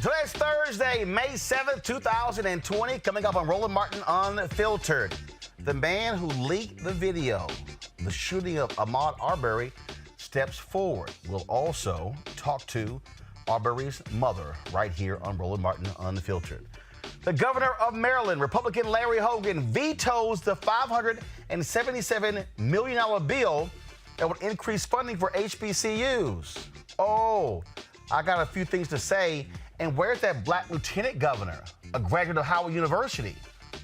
Today's Thursday, May 7th, 2020. Coming up on Roland Martin Unfiltered. The man who leaked the video, the shooting of Ahmaud Arbery, steps forward. We'll also talk to Arbery's mother right here on Roland Martin Unfiltered. The governor of Maryland, Republican Larry Hogan, vetoes the $577 million bill that would increase funding for HBCUs. Oh, I got a few things to say. And where's that black lieutenant governor, a graduate of Howard University?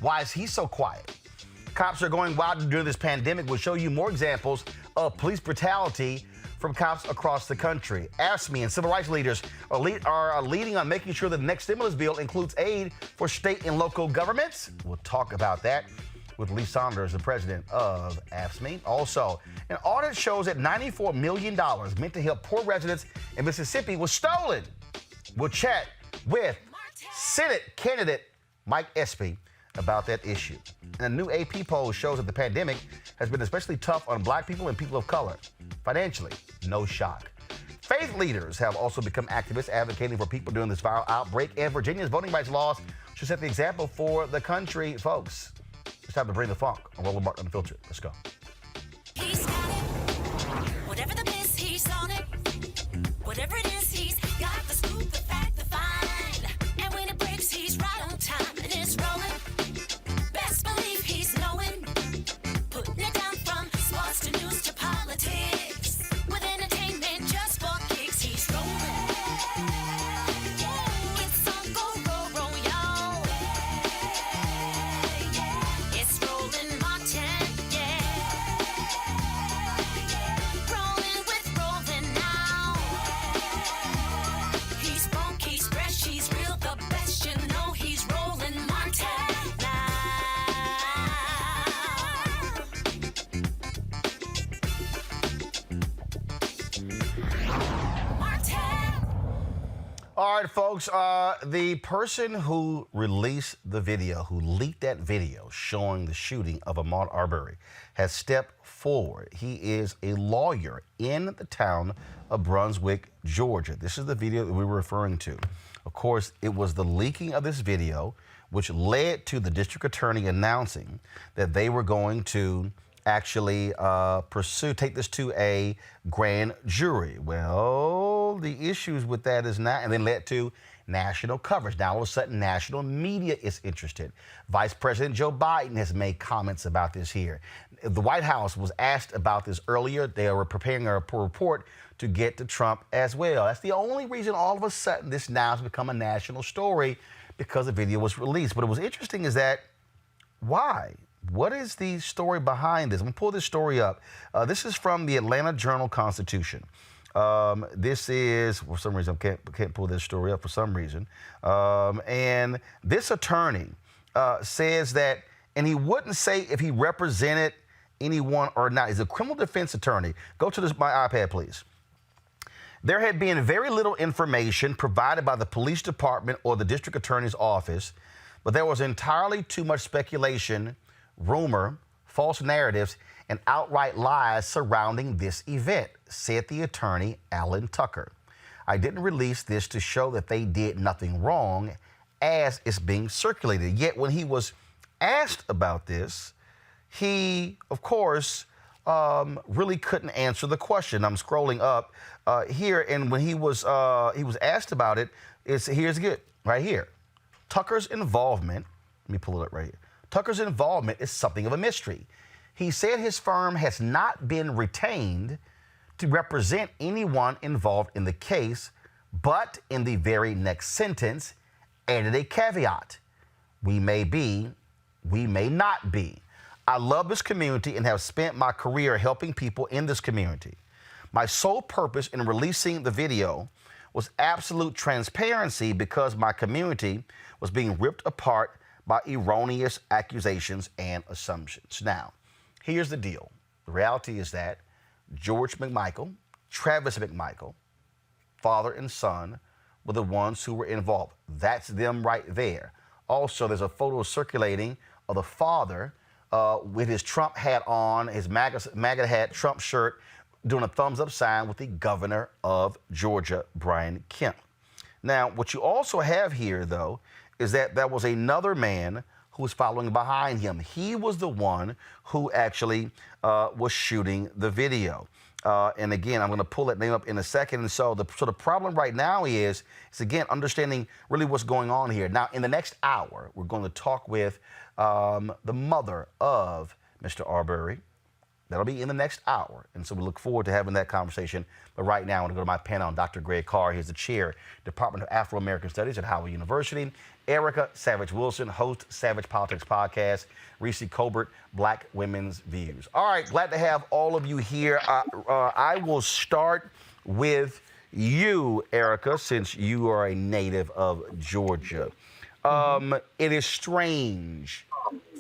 Why is he so quiet? Cops are going wild during this pandemic. We'll show you more examples of police brutality from cops across the country. AFSCME and civil rights leaders are leading on making sure that the next stimulus bill includes aid for state and local governments. We'll talk about that with Lee Saunders, the president of AFSCME. Also, an audit shows that $94 million meant to help poor residents in Mississippi was stolen. We'll chat with Senate candidate Mike Espy about that issue. And a new AP poll shows that the pandemic has been especially tough on black people and people of color. Financially, no shock. Faith leaders have also become activists advocating for people during this viral outbreak, and Virginia's voting rights laws should set the example for the country. Folks, it's time to bring the funk on Roland Martin Unfiltered. Let's go. He's got it. Whatever the miss, he's on it. Whatever it is, he's got the scoop, the fact, the find. And when it breaks, he's right on time and it's rolling. Best believe he's knowing. Putting it down from sports to news to politics. With entertainment just for kicks, he's rolling. It's on go, y'all. It's Roland Martin, rolling with Roland now. He's funky, he's fresh, he's real, the best, you know he's Roland Martin now. Martin. All right, folks, the person who released the video, who leaked that video showing the shooting of Ahmaud Arbery, has stepped forward. He is a lawyer in the town of Brunswick, Georgia. This is the video that we were referring to. Of course, it was the leaking of this video which led to the district attorney announcing that they were going to actually take this to a grand jury. Well, the issues with that is not, and then led to national coverage. Now, all of a sudden, national media is interested. Vice President Joe Biden has made comments about this here. The White House was asked about this earlier. They were preparing a report to get to Trump as well. That's the only reason all of a sudden this now has become a national story, because the video was released. But it was interesting is that, why? What is the story behind this? I'm going to pull this story up. This is from the Atlanta Journal-Constitution. This is, for some reason, I can't pull this story up for some reason. And this attorney says that, and he wouldn't say if he represented anyone or not. He's a criminal defense attorney. Go to my iPad, please. There had been very little information provided by the police department or the district attorney's office, but there was entirely too much speculation, rumor, false narratives, and outright lies surrounding this event, said the attorney, Alan Tucker. I didn't release this to show that they did nothing wrong as it's being circulated. Yet when he was asked about this, he, of course, really couldn't answer the question. I'm scrolling up here, and when he was asked about it, here's good, right here. Tucker's involvement, let me pull it up right here. Tucker's involvement is something of a mystery. He said his firm has not been retained to represent anyone involved in the case, but in the very next sentence, added a caveat. We may be, we may not be. I love this community and have spent my career helping people in this community. My sole purpose in releasing the video was absolute transparency because my community was being ripped apart by erroneous accusations and assumptions. Now, here's the deal. The reality is that George McMichael, Travis McMichael, father and son, were the ones who were involved. That's them right there. Also, there's a photo circulating of the father with his Trump hat on, his MAGA hat, Trump shirt, doing a thumbs up sign with the governor of Georgia, Brian Kemp. Now, what you also have here, though, is that there was another man who was following behind him. He was the one who actually was shooting the video. And again, I'm going to pull that name up in a second. And so the problem right now is again, understanding really what's going on here. Now, in the next hour, we're going to talk with the mother of Mr. Arbery. That'll be in the next hour. And so we look forward to having that conversation. But right now, I want to go to my panel on Dr. Greg Carr. He's the chair, Department of Afro-American Studies at Howard University. Erica Savage Wilson, host Savage Politics Podcast. Reese Colbert, Black Women's Views. All right, glad to have all of you here. I will start with you, Erica, since you are a native of Georgia. It is strange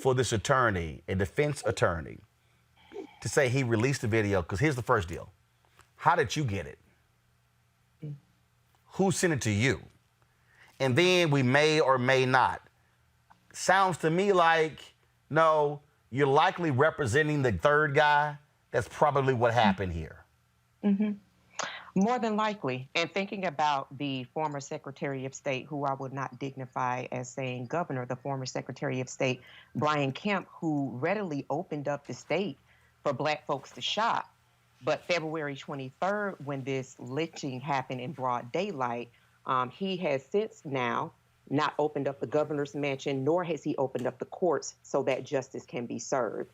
for this attorney, a defense attorney, to say he released the video, because here's the first deal. How did you get it? Who sent it to you? And then we may or may not. Sounds to me like, no, you're likely representing the third guy. That's probably what happened here. More than likely. And thinking about the former Secretary of State, who I would not dignify as saying governor, the former Secretary of State, Brian Kemp, who readily opened up the state for Black folks to shop. But February 23rd, when this lynching happened in broad daylight, he has since now not opened up the governor's mansion, nor has he opened up the courts so that justice can be served.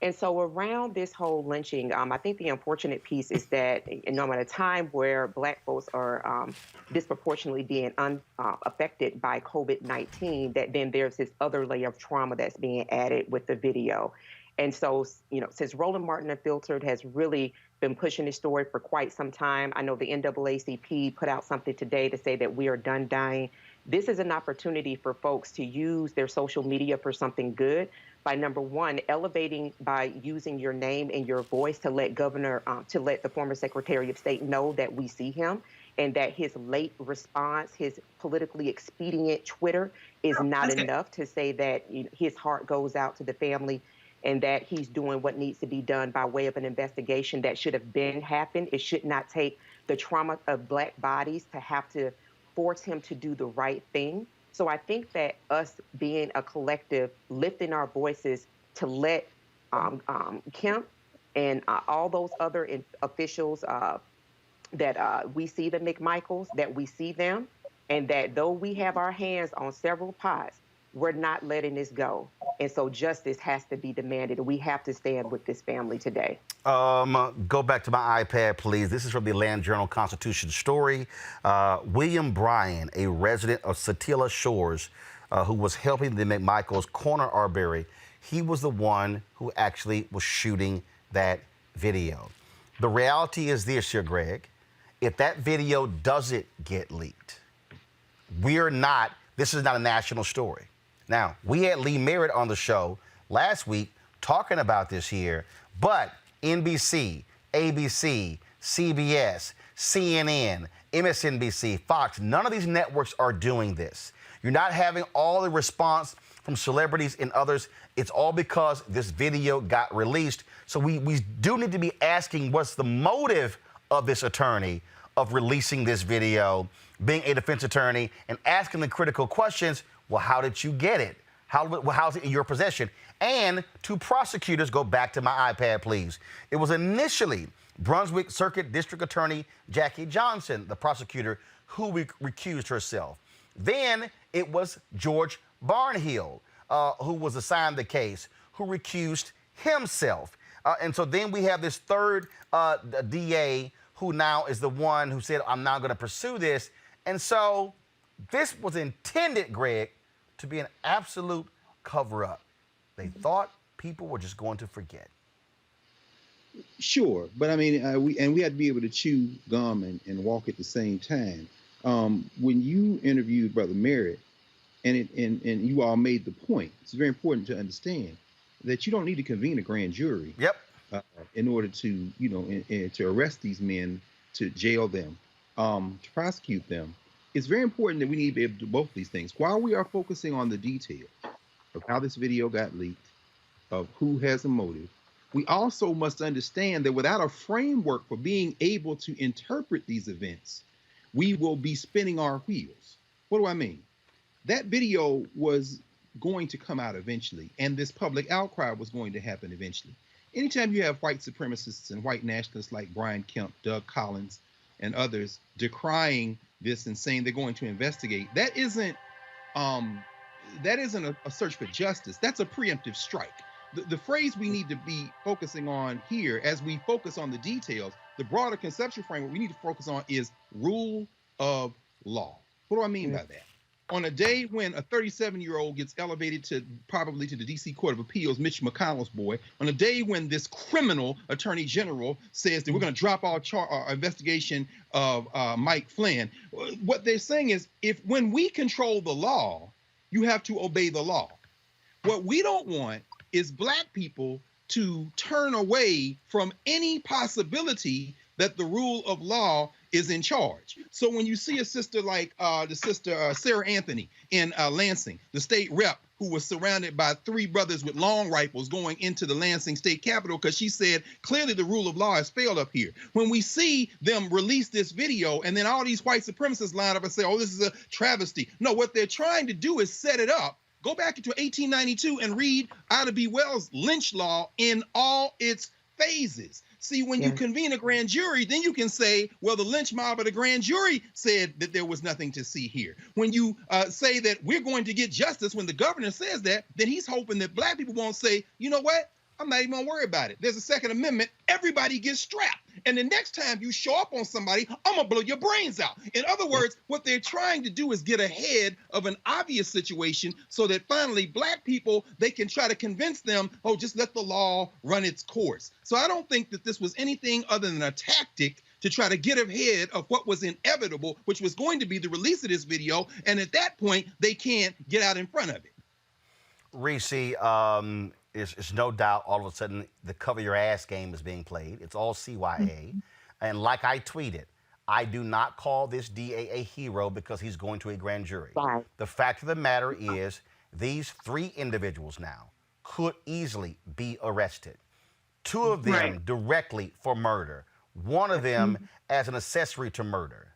And so around this whole lynching, I think the unfortunate piece is that at a time where Black folks are disproportionately being affected by COVID-19, that then there's this other layer of trauma that's being added with the video. And so, since Roland Martin Unfiltered has really been pushing this story for quite some time, I know the NAACP put out something today to say that we are done dying. This is an opportunity for folks to use their social media for something good by, number one, elevating by using your name and your voice to let the former Secretary of State know that we see him, and that his late response, his politically expedient Twitter is not enough to say that his heart goes out to the family, and that he's doing what needs to be done by way of an investigation that should have been happened. It should not take the trauma of Black bodies to have to force him to do the right thing. So I think that us being a collective, lifting our voices to let Kemp and all those other officials that we see, the McMichaels, that we see them, and that though we have our hands on several pots, we're not letting this go. And so justice has to be demanded. We have to stand with this family today. Go back to my iPad, please. This is from the Atlanta Journal-Constitution story. William Bryan, a resident of Satilla Shores, who was helping the McMichaels corner Arbery, he was the one who actually was shooting that video. The reality is this here, Greg. If that video doesn't get leaked, this is not a national story. Now, we had Lee Merritt on the show last week talking about this here, but NBC, ABC, CBS, CNN, MSNBC, Fox, none of these networks are doing this. You're not having all the response from celebrities and others. It's all because this video got released. So we do need to be asking what's the motive of this attorney of releasing this video, being a defense attorney, and asking the critical questions. Well, how did you get it? How's it in your possession? And to prosecutors, go back to my iPad, please. It was initially Brunswick Circuit District Attorney Jackie Johnson, the prosecutor, who recused herself. Then it was George Barnhill, who was assigned the case, who recused himself. And so then we have this third DA who now is the one who said, I'm now going to pursue this. And so this was intended, Greg, to be an absolute cover-up. They thought people were just going to forget. Sure, but I mean, we had to be able to chew gum and walk at the same time. When you interviewed Brother Merritt, and you all made the point, it's very important to understand that you don't need to convene a grand jury. Yep. In order to, to arrest these men, to jail them, to prosecute them. It's very important that we need to be able to do both these things. While we are focusing on the detail of how this video got leaked, of who has a motive, we also must understand that without a framework for being able to interpret these events, we will be spinning our wheels. What do I mean? That video was going to come out eventually, and this public outcry was going to happen eventually. Anytime you have white supremacists and white nationalists like Brian Kemp, Doug Collins, and others decrying this and saying they're going to investigate, that isn't a search for justice. That's a preemptive strike. The phrase we need to be focusing on here, as we focus on the details, the broader conceptual framework we need to focus on is rule of law. What do I mean by that? On a day when a 37-year-old gets elevated to probably to the DC Court of Appeals, Mitch McConnell's boy, on a day when this criminal attorney general says that we're going to drop our investigation of Mike Flynn, what they're saying is, when we control the law, you have to obey the law. What we don't want is Black people to turn away from any possibility that the rule of law is in charge. So when you see a sister like the sister Sarah Anthony in Lansing, the state rep who was surrounded by 3 brothers with long rifles going into the Lansing state capitol because she said clearly the rule of law has failed up here. When we see them release this video and then all these white supremacists line up and say, oh, this is a travesty. No, what they're trying to do is set it up. Go back into 1892 and read Ida B. Wells' lynch law in all its phases. See, when you convene a grand jury, then you can say, well, the lynch mob of the grand jury said that there was nothing to see here. When you say that we're going to get justice, when the governor says that, then he's hoping that Black people won't say, you know what? I'm not even gonna worry about it. There's a Second Amendment. Everybody gets strapped. And the next time you show up on somebody, I'm gonna blow your brains out. In other words, what they're trying to do is get ahead of an obvious situation so that finally Black people, they can try to convince them, oh, just let the law run its course. So I don't think that this was anything other than a tactic to try to get ahead of what was inevitable, which was going to be the release of this video. And at that point, they can't get out in front of it. Reese, it's no doubt all of a sudden the cover your ass game is being played. It's all CYA. And like I tweeted, I do not call this DA a hero because he's going to a grand jury. Right. The fact of the matter is these 3 individuals now could easily be arrested. 2 of them directly for murder. 1 of them as an accessory to murder.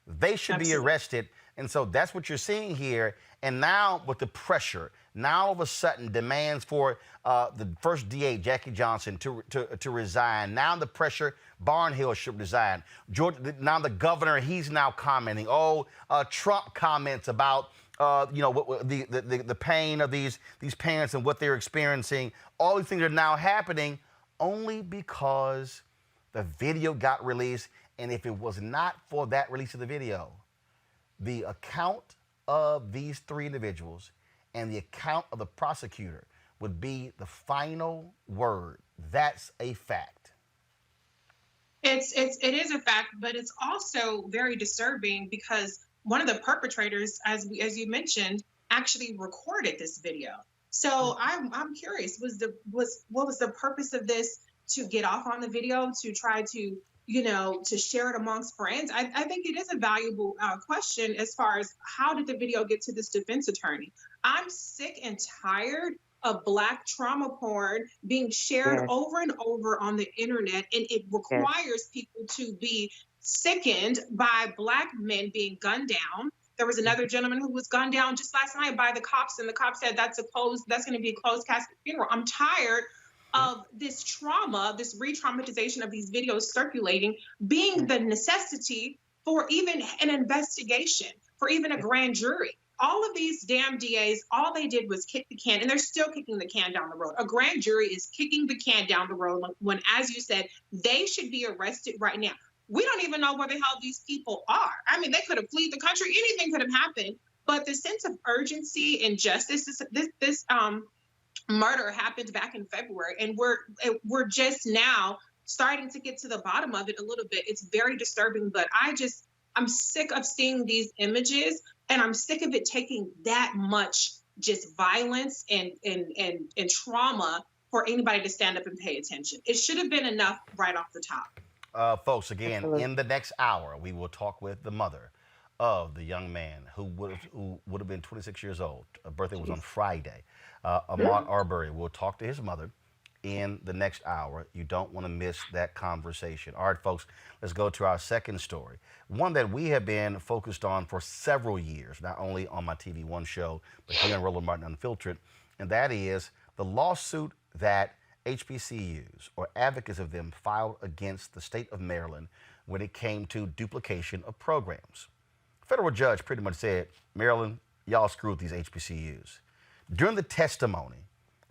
They should be arrested. And so that's what you're seeing here. And now with the pressure, now all of a sudden demands for the first DA, Jackie Johnson, to resign. Now the pressure, Barnhill should resign. Now the governor, he's now commenting. Trump comments about the pain of these parents and what they're experiencing. All these things are now happening only because the video got released. And if it was not for that release of the video, the account of these 3 individuals and the account of the prosecutor would be the final word. That's a fact. It is a fact, but it's also very disturbing because one of the perpetrators, as you mentioned, actually recorded this video. So I'm curious, what was the purpose of this? To get off on the video, to try to to share it amongst friends? I think it is a valuable question as far as how did the video get to this defense attorney? I'm sick and tired of Black trauma porn being shared over and over on the internet, and it requires people to be sickened by Black men being gunned down. There was another gentleman who was gunned down just last night by the cops, and the cops said that's going to be a closed casket funeral. I'm tired of this trauma, this re-traumatization of these videos circulating, being the necessity for even an investigation, for even a grand jury. All of these damn DAs, all they did was kick the can, and they're still kicking the can down the road. A grand jury is kicking the can down the road when, as you said, they should be arrested right now. We don't even know where the hell these people are. I mean, they could have fled the country. Anything could have happened. But the sense of urgency and justice, this murder happened back in February, and we're just now starting to get to the bottom of it a little bit. It's very disturbing, but I'm sick of seeing these images, and I'm sick of it taking that much just violence and trauma for anybody to stand up and pay attention. It should have been enough right off the top. Folks, again, in the next hour, we will talk with the mother of the young man who would have been 26 years old. Her birthday was on Friday. Ahmaud Arbery. We'll talk to his mother in the next hour. You don't want to miss that conversation. All right, folks, let's go to our second story, one that we have been focused on for several years, not only on my TV One show, but here on Roland Martin Unfiltered, and that is the lawsuit that HBCUs, or advocates of them, filed against the state of Maryland when it came to duplication of programs. A federal judge pretty much said, Maryland, y'all screwed these HBCUs. During the testimony,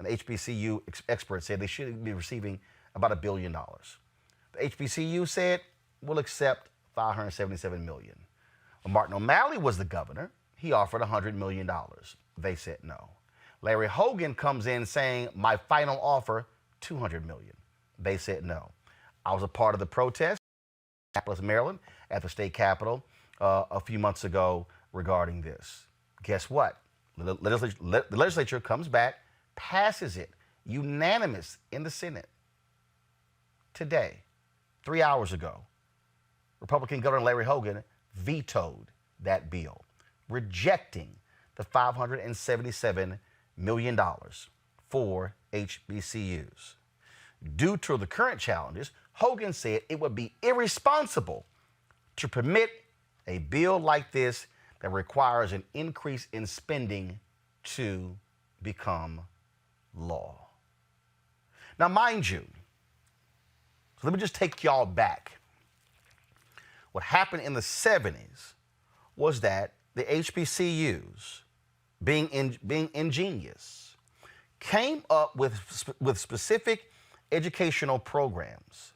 an HBCU expert said they should be receiving about $1 billion. The HBCU said, we'll accept $577 million. When Martin O'Malley was the governor, he offered $100 million. They said no. Larry Hogan comes in saying, my final offer, $200 million. They said no. I was a part of the protest in Annapolis, Maryland, at the state capitol a few months ago regarding this. Guess what? The legislature comes back, passes it, unanimous in the Senate. Today, 3 hours ago, Republican Governor Larry Hogan vetoed that bill, rejecting the $577 million for HBCUs. Due to the current challenges, Hogan said it would be irresponsible to permit a bill like this that requires an increase in spending to become law. Now, mind you, so let me just take y'all back. What happened in the 70s was that the HBCUs, being ingenious, came up with specific educational programs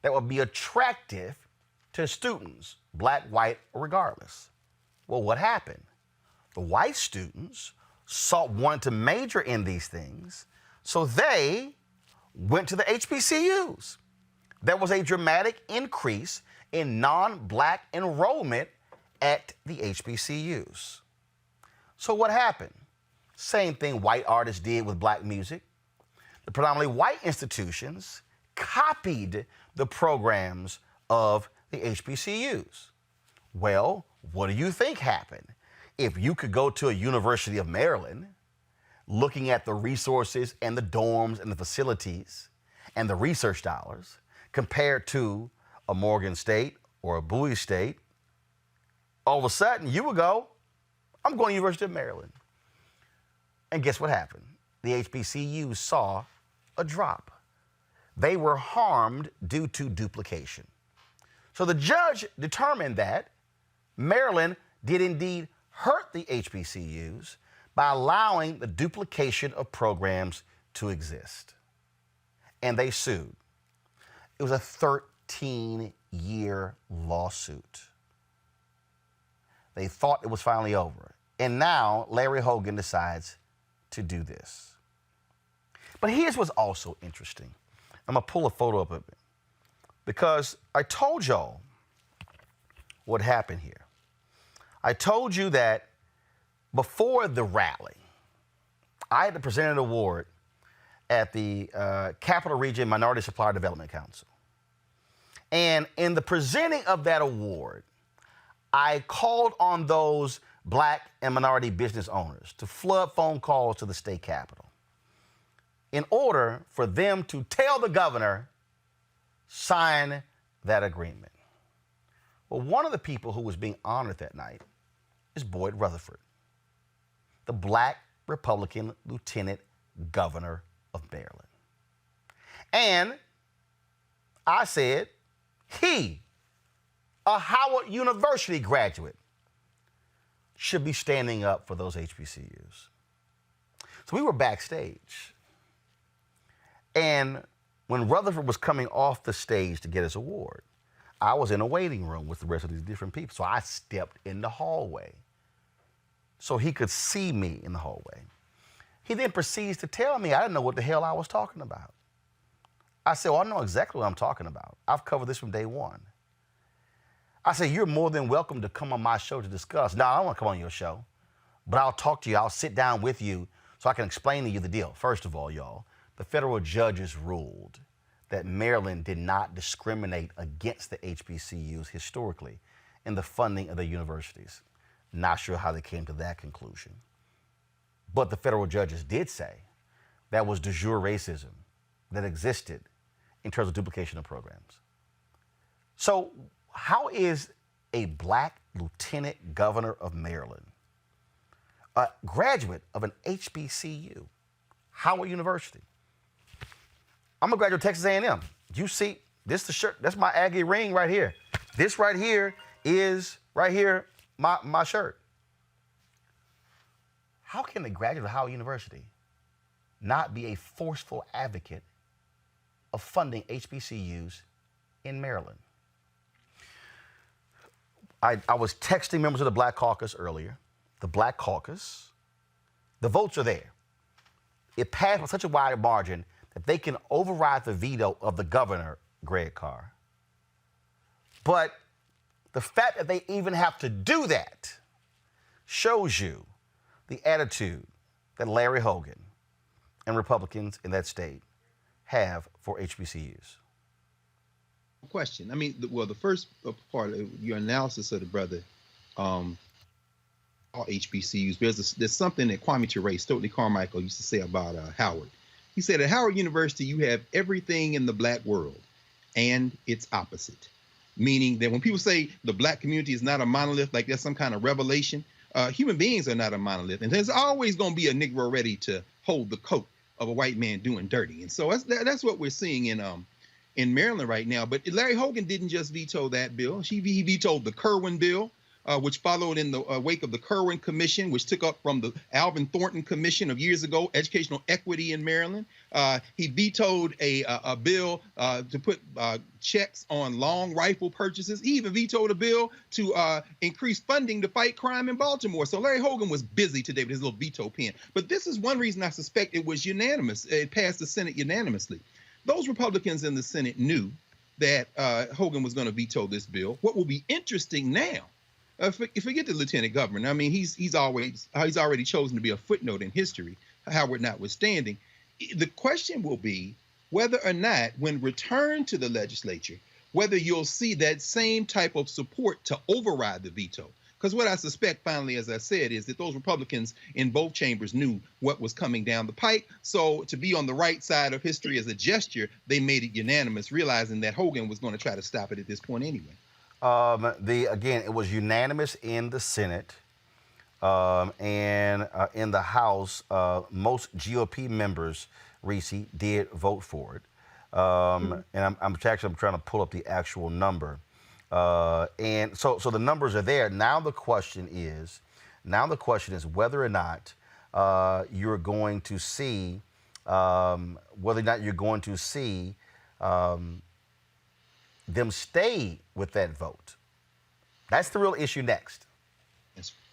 that would be attractive to students, black, white, regardless. Well, what happened? The white students wanted to major in these things, so they went to the HBCUs. There was a dramatic increase in non-black enrollment at the HBCUs. So what happened? Same thing white artists did with black music. The predominantly white institutions copied the programs of the HBCUs. Well, what do you think happened? If you could go to a University of Maryland, looking at the resources and the dorms and the facilities and the research dollars compared to a Morgan State or a Bowie State, all of a sudden you would go, I'm going to University of Maryland. And guess what happened? The HBCUs saw a drop. They were harmed due to duplication. So the judge determined that Maryland did indeed hurt the HBCUs by allowing the duplication of programs to exist. And they sued. It was a 13-year lawsuit. They thought it was finally over. And now Larry Hogan decides to do this. But here's what's also interesting. I'm going to pull a photo up of it because I told y'all what happened here. I told you that before the rally, I had to present an award at the Capital Region Minority Supplier Development Council. And in the presenting of that award, I called on those black and minority business owners to flood phone calls to the state capitol in order for them to tell the governor, sign that agreement. Well, one of the people who was being honored that night is Boyd Rutherford, the black Republican lieutenant governor of Maryland. And I said, he, a Howard University graduate, should be standing up for those HBCUs. So we were backstage. And when Rutherford was coming off the stage to get his award, I was in a waiting room with the rest of these different people. So I stepped in the hallway so he could see me in the hallway. He then proceeds to tell me I didn't know what the hell I was talking about. I said, well, I know exactly what I'm talking about. I've covered this from day one. I said, you're more than welcome to come on my show to discuss. No, I don't want to come on your show, but I'll talk to you. I'll sit down with you so I can explain to you the deal. First of all, y'all, the federal judges ruled that Maryland did not discriminate against the HBCUs historically in the funding of the universities. Not sure how they came to that conclusion. But the federal judges did say that was de jure racism that existed in terms of duplication of programs. So how is a black lieutenant governor of Maryland, a graduate of an HBCU, Howard University? I'm a graduate of Texas A&M. You see, this is the shirt. That's my Aggie ring right here. This right here is my shirt. How can a graduate of Howard University not be a forceful advocate of funding HBCUs in Maryland? I was texting members of the Black Caucus earlier. The Black Caucus, the votes are there. It passed by such a wide margin that they can override the veto of the governor, Greg Carr. But the fact that they even have to do that shows you the attitude that Larry Hogan and Republicans in that state have for HBCUs. Question. I mean, the first part of your analysis of the brother, all HBCUs, there's something that Kwame Ture, Stokely Carmichael used to say about Howard. He said at Howard University, you have everything in the black world and its opposite. Meaning that when people say the black community is not a monolith, like there's some kind of revelation, human beings are not a monolith. And there's always going to be a Negro ready to hold the coat of a white man doing dirty. And so that's what we're seeing in Maryland right now. But Larry Hogan didn't just veto that bill. He vetoed the Kerwin bill, which followed in the wake of the Kerwin Commission, which took up from the Alvin Thornton Commission of years ago, educational equity in Maryland. He vetoed a bill to put checks on long rifle purchases. He even vetoed a bill to increase funding to fight crime in Baltimore. So Larry Hogan was busy today with his little veto pen. But this is one reason I suspect it was unanimous. It passed the Senate unanimously. Those Republicans in the Senate knew that Hogan was going to veto this bill. What will be interesting now, forget the lieutenant governor. I mean, he's already chosen to be a footnote in history, Howard notwithstanding. The question will be whether or not, when returned to the legislature, whether you'll see that same type of support to override the veto. Because what I suspect, finally, as I said, is that those Republicans in both chambers knew what was coming down the pike. So to be on the right side of history as a gesture, they made it unanimous, realizing that Hogan was going to try to stop it at this point anyway. Again, it was unanimous in the Senate and in the House. Most GOP members, Reese, did vote for it. And I'm trying to pull up the actual number. And so the numbers are there. Now the question is whether or not you're going to see them stay with that vote. That's the real issue next.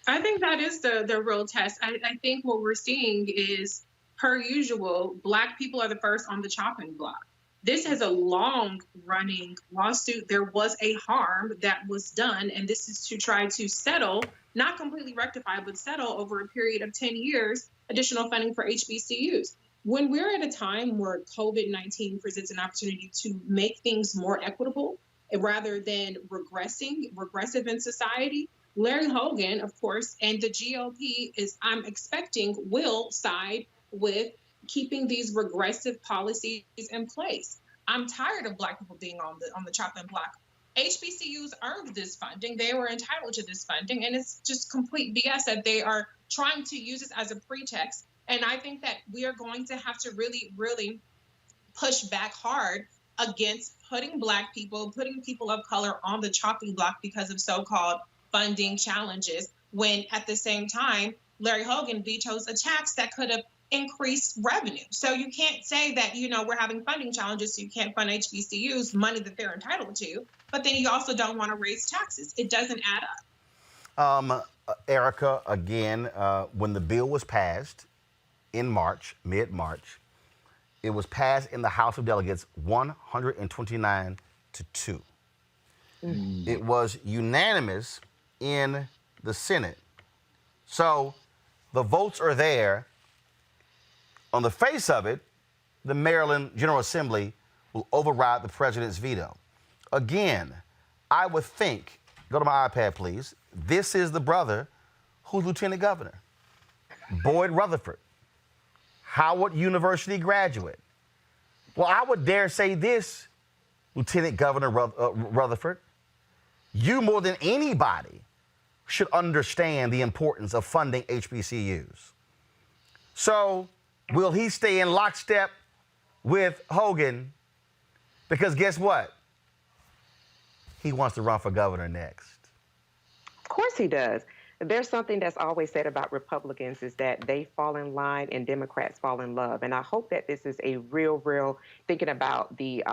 I think that is the real test. I think what we're seeing is, per usual, Black people are the first on the chopping block. This has a long-running lawsuit. There was a harm that was done, and this is to try to settle, not completely rectify, but settle over a period of 10 years, additional funding for HBCUs. When we're at a time where COVID-19 presents an opportunity to make things more equitable rather than regressive in society, Larry Hogan, of course, and the GOP I'm expecting, will side with keeping these regressive policies in place. I'm tired of Black people being on the chopping block. HBCUs earned this funding. They were entitled to this funding, and it's just complete BS that they are trying to use this as a pretext. And I think that we are going to have to really, really push back hard against putting Black people, putting people of color on the chopping block because of so-called funding challenges, when at the same time, Larry Hogan vetoes a tax that could have increased revenue. So you can't say that, we're having funding challenges, so you can't fund HBCUs, money that they're entitled to, but then you also don't want to raise taxes. It doesn't add up. Erica, again, when the bill was passed in March, mid-March, it was passed in the House of Delegates 129-2. It was unanimous in the Senate. So the votes are there. On the face of it, the Maryland General Assembly will override the president's veto. Again, I would think, go to my iPad, please. This is the brother who's lieutenant governor. Boyd Rutherford, Howard University graduate, Well, I would dare say this, Lieutenant Governor Rutherford. You more than anybody should understand the importance of funding HBCUs. So will he stay in lockstep with Hogan? Because guess what? He wants to run for governor next. Of course he does. There's something that's always said about Republicans is that they fall in line and Democrats fall in love. And I hope that this is a real, thinking about the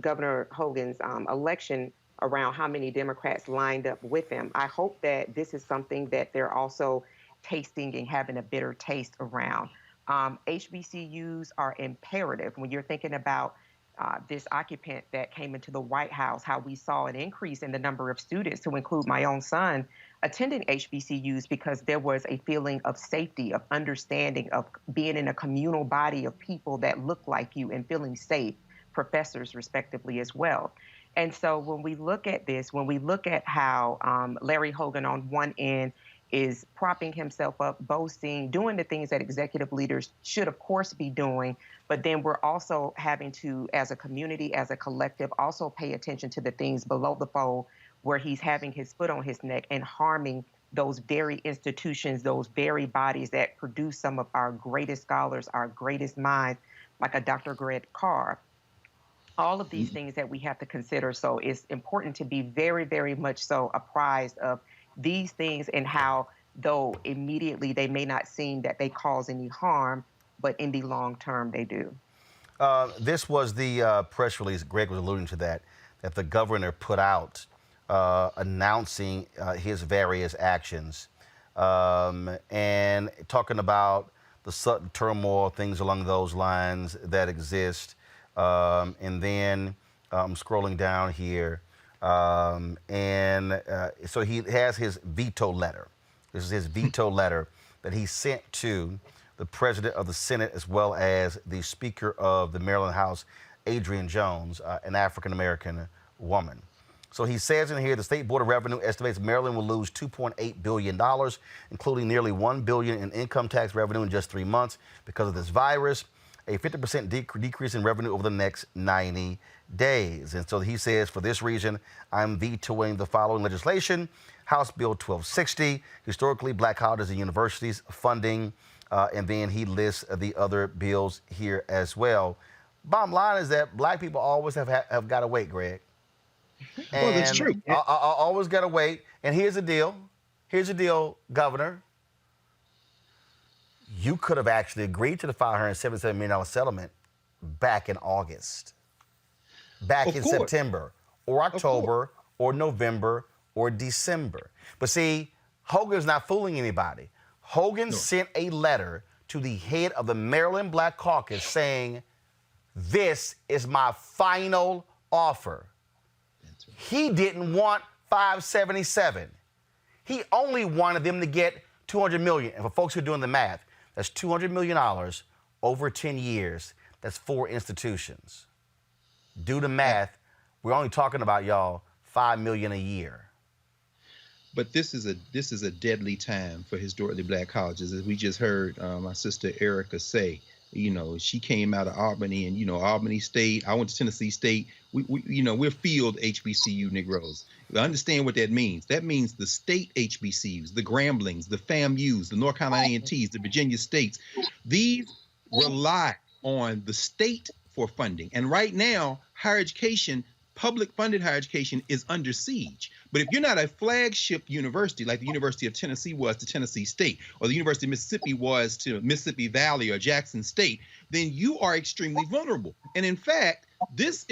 Governor Hogan's election around how many Democrats lined up with him. I hope that this is something that they're also tasting and having a bitter taste around. HBCUs are imperative. When you're thinking about this occupant that came into the White House, how we saw an increase in the number of students, to include my own son, attending HBCUs because there was a feeling of safety, of understanding, of being in a communal body of people that look like you and feeling safe, professors respectively as well. And so when we look at this, when we look at how Larry Hogan on one end is propping himself up, boasting, doing the things that executive leaders should, of course, be doing. But then we're also having to, as a community, as a collective, also pay attention to the things below the fold where he's having his foot on his neck and harming those very institutions, those very bodies that produce some of our greatest scholars, our greatest minds, like a Dr. Greg Carr. All of these things that we have to consider. So it's important to be very much so apprised of these things and how, though immediately they may not seem that they cause any harm, but in the long term they do. This was the press release, Greg was alluding to that the governor put out announcing his various actions and talking about the sudden turmoil, things along those lines that exist. And then I'm scrolling down here. So he has his veto letter. This is his veto letter that he sent to the president of the Senate as well as the Speaker of the Maryland House, Adrienne Jones, an African-American woman. So he says in here, the State Board of Revenue estimates Maryland will lose $2.8 billion, including nearly $1 billion in income tax revenue in just 3 months because of this virus, a 50% decrease in revenue over the next 90 days. And so he says, for this reason, I'm vetoing the following legislation: House Bill 1260, historically black colleges and universities funding, and then he lists the other bills here as well. Bottom line is that black people always have got to wait, Greg. Well, that's true. I always got to wait. And here's the deal. Here's the deal, Governor. You could have actually agreed to the $577 million settlement back in August, back in September, or October, or November, or December. But see, Hogan's not fooling anybody. Hogan sent a letter to the head of the Maryland Black Caucus saying, this is my final offer. He didn't want 577. He only wanted them to get $200 million. And for folks who are doing the math, that's $200 million over 10 years. That's 4 institutions. Do the math. We're only talking about, y'all, $5 million a year. But this is a deadly time for historically black colleges, as we just heard my sister Erica say. You know, she came out of Albany, and Albany State. I went to Tennessee State. We're field HBCU Negroes. I understand what that means. That means the state HBCUs, the Gramblings, the FAMUs, the North Carolina A&Ts, the Virginia States. These rely on the state for funding. And right now, higher education, public funded higher education, is under siege. But if you're not a flagship university like the University of Tennessee was to Tennessee State, or the University of Mississippi was to Mississippi Valley or Jackson State, then you are extremely vulnerable. And in fact, this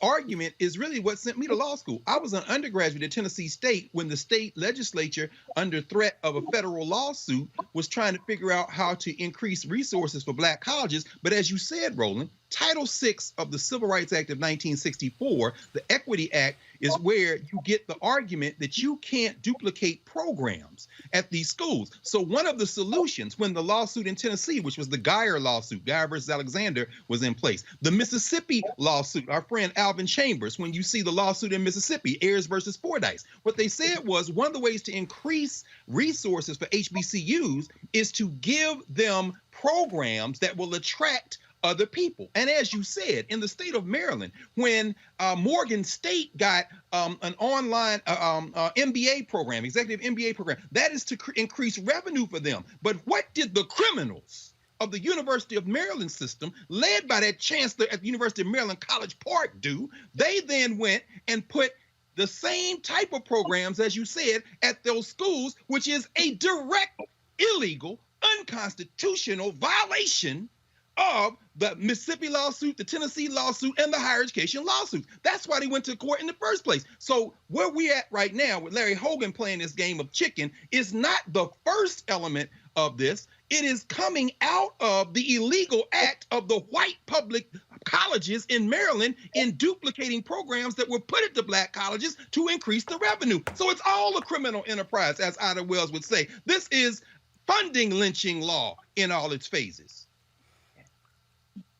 argument is really what sent me to law school. I was an undergraduate at Tennessee State when the state legislature, under threat of a federal lawsuit, was trying to figure out how to increase resources for black colleges. But as you said, Roland, Title VI of the Civil Rights Act of 1964, the Equity Act, is where you get the argument that you can't duplicate programs at these schools. So one of the solutions when the lawsuit in Tennessee, which was the Geyer lawsuit, Geyer versus Alexander, was in place, the Mississippi Mississippi lawsuit, our friend Alvin Chambers, when you see the lawsuit in Mississippi, Ayers versus Fordyce, what they said was one of the ways to increase resources for HBCUs is to give them programs that will attract other people. And as you said, in the state of Maryland, when Morgan State got an online MBA program, executive MBA program, that is to increase revenue for them. But what did the criminals of the University of Maryland system, led by that chancellor at the University of Maryland College Park, do? They then went and put the same type of programs, as you said, at those schools, which is a direct, illegal, unconstitutional violation of the Mississippi lawsuit, the Tennessee lawsuit, and the higher education lawsuit. That's why they went to court in the first place. So where we at right now with Larry Hogan playing this game of chicken is not the first element of this. It is coming out of the illegal act of the white public colleges in Maryland in duplicating programs that were put at the black colleges to increase the revenue. So it's all a criminal enterprise, as Ida Wells would say. This is funding lynching law in all its phases.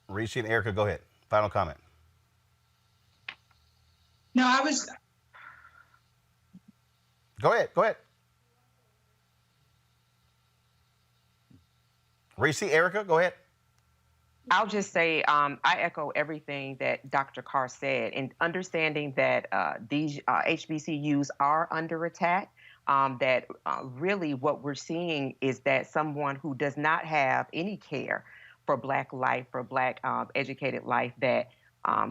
Reese and Erica, go ahead. Final comment. No, I was. Go ahead. Go ahead. Reese, Erica, go ahead. I'll just say I echo everything that Dr. Carr said, and understanding that these HBCUs are under attack. That really what we're seeing is that someone who does not have any care for Black life, for Black educated life, that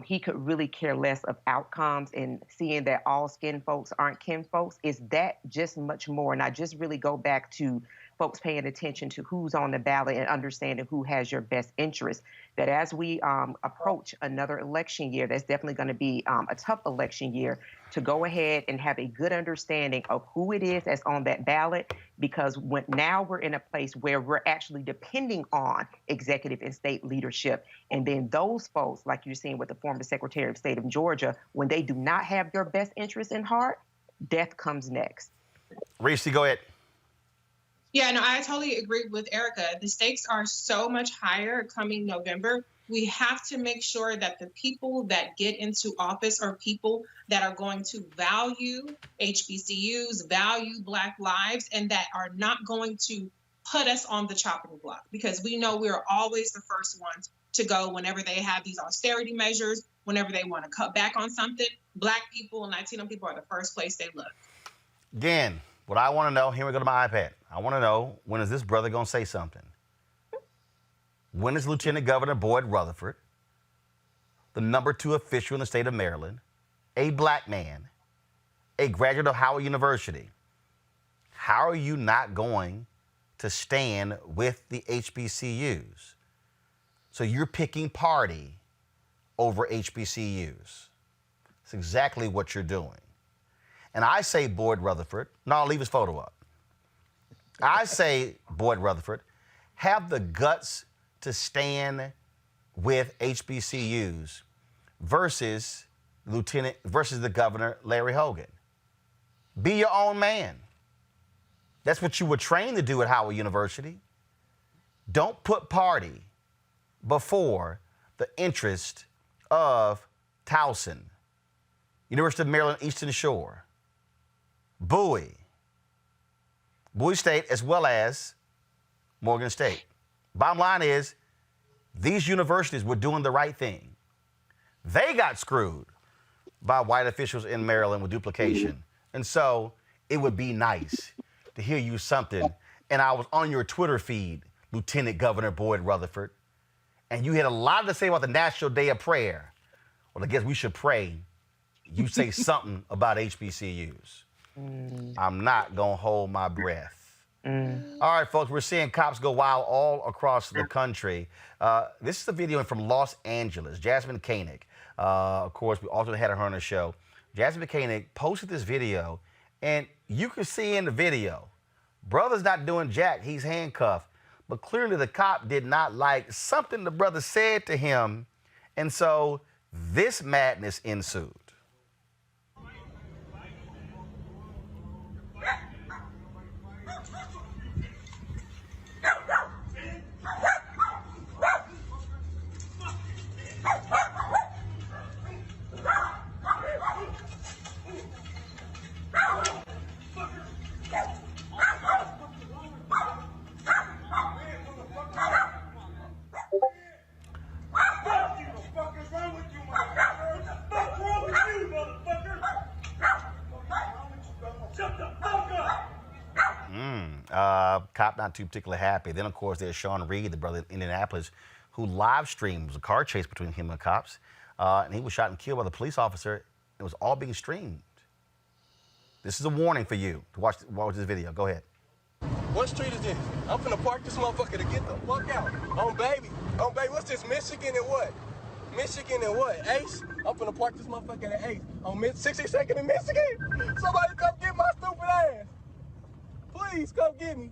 he could really care less of outcomes, and seeing that all skin folks aren't kin folks is that just much more. And I just really go back to folks paying attention to who's on the ballot and understanding who has your best interest. That as we approach another election year, that's definitely going to be a tough election year, to go ahead and have a good understanding of who it is that's on that ballot, because now we're in a place where we're actually depending on executive and state leadership. And then those folks, like you're seeing with the former Secretary of State of Georgia, when they do not have your best interest in heart, death comes next. Reese, go ahead. Yeah, no, I totally agree with Erica. The stakes are so much higher coming November. We have to make sure that the people that get into office are people that are going to value HBCUs, value Black lives, and that are not going to put us on the chopping block, because we know we're always the first ones to go whenever they have these austerity measures, whenever they want to cut back on something. Black people and Latino people are the first place they look. Again, what I want to know, here we go to my iPad. I want to know, when is this brother going to say something? When is Lieutenant Governor Boyd Rutherford, the #2 official in the state of Maryland, a Black man, a graduate of Howard University, how are you not going to stand with the HBCUs? So you're picking party over HBCUs. That's exactly what you're doing. And I say, Boyd Rutherford, no, I'll leave his photo up. I say, Boyd Rutherford, have the guts to stand with HBCUs versus the governor, Larry Hogan. Be your own man. That's what you were trained to do at Howard University. Don't put party before the interest of Towson, University of Maryland Eastern Shore, Bowie State, as well as Morgan State. Bottom line is, these universities were doing the right thing. They got screwed by white officials in Maryland with duplication. And so it would be nice to hear you something. And I was on your Twitter feed, Lieutenant Governor Boyd Rutherford, and you had a lot to say about the National Day of Prayer. Well, I guess we should pray you say something about HBCUs. I'm not going to hold my breath. All right, folks, we're seeing cops go wild all across the country. This is a video from Los Angeles. Jasmine Koenig, of course, we also had her on the show. Jasmine Koenig posted this video, and you can see in the video, brother's not doing jack, he's handcuffed. But clearly the cop did not like something the brother said to him, and so this madness ensued. Cop not too particularly happy. Then, of course, there's Sean Reed, the brother in Indianapolis, who live streams a car chase between him and cops. And he was shot and killed by the police officer. It was all being streamed. This is a warning for you to watch this video. Go ahead. What street is this? I'm finna park this motherfucker to get the fuck out. On baby, what's this, Michigan and what? Michigan and what? Ace? I'm finna park this motherfucker at Ace. On 62nd in Michigan? Somebody come get my stupid ass. Please come get me.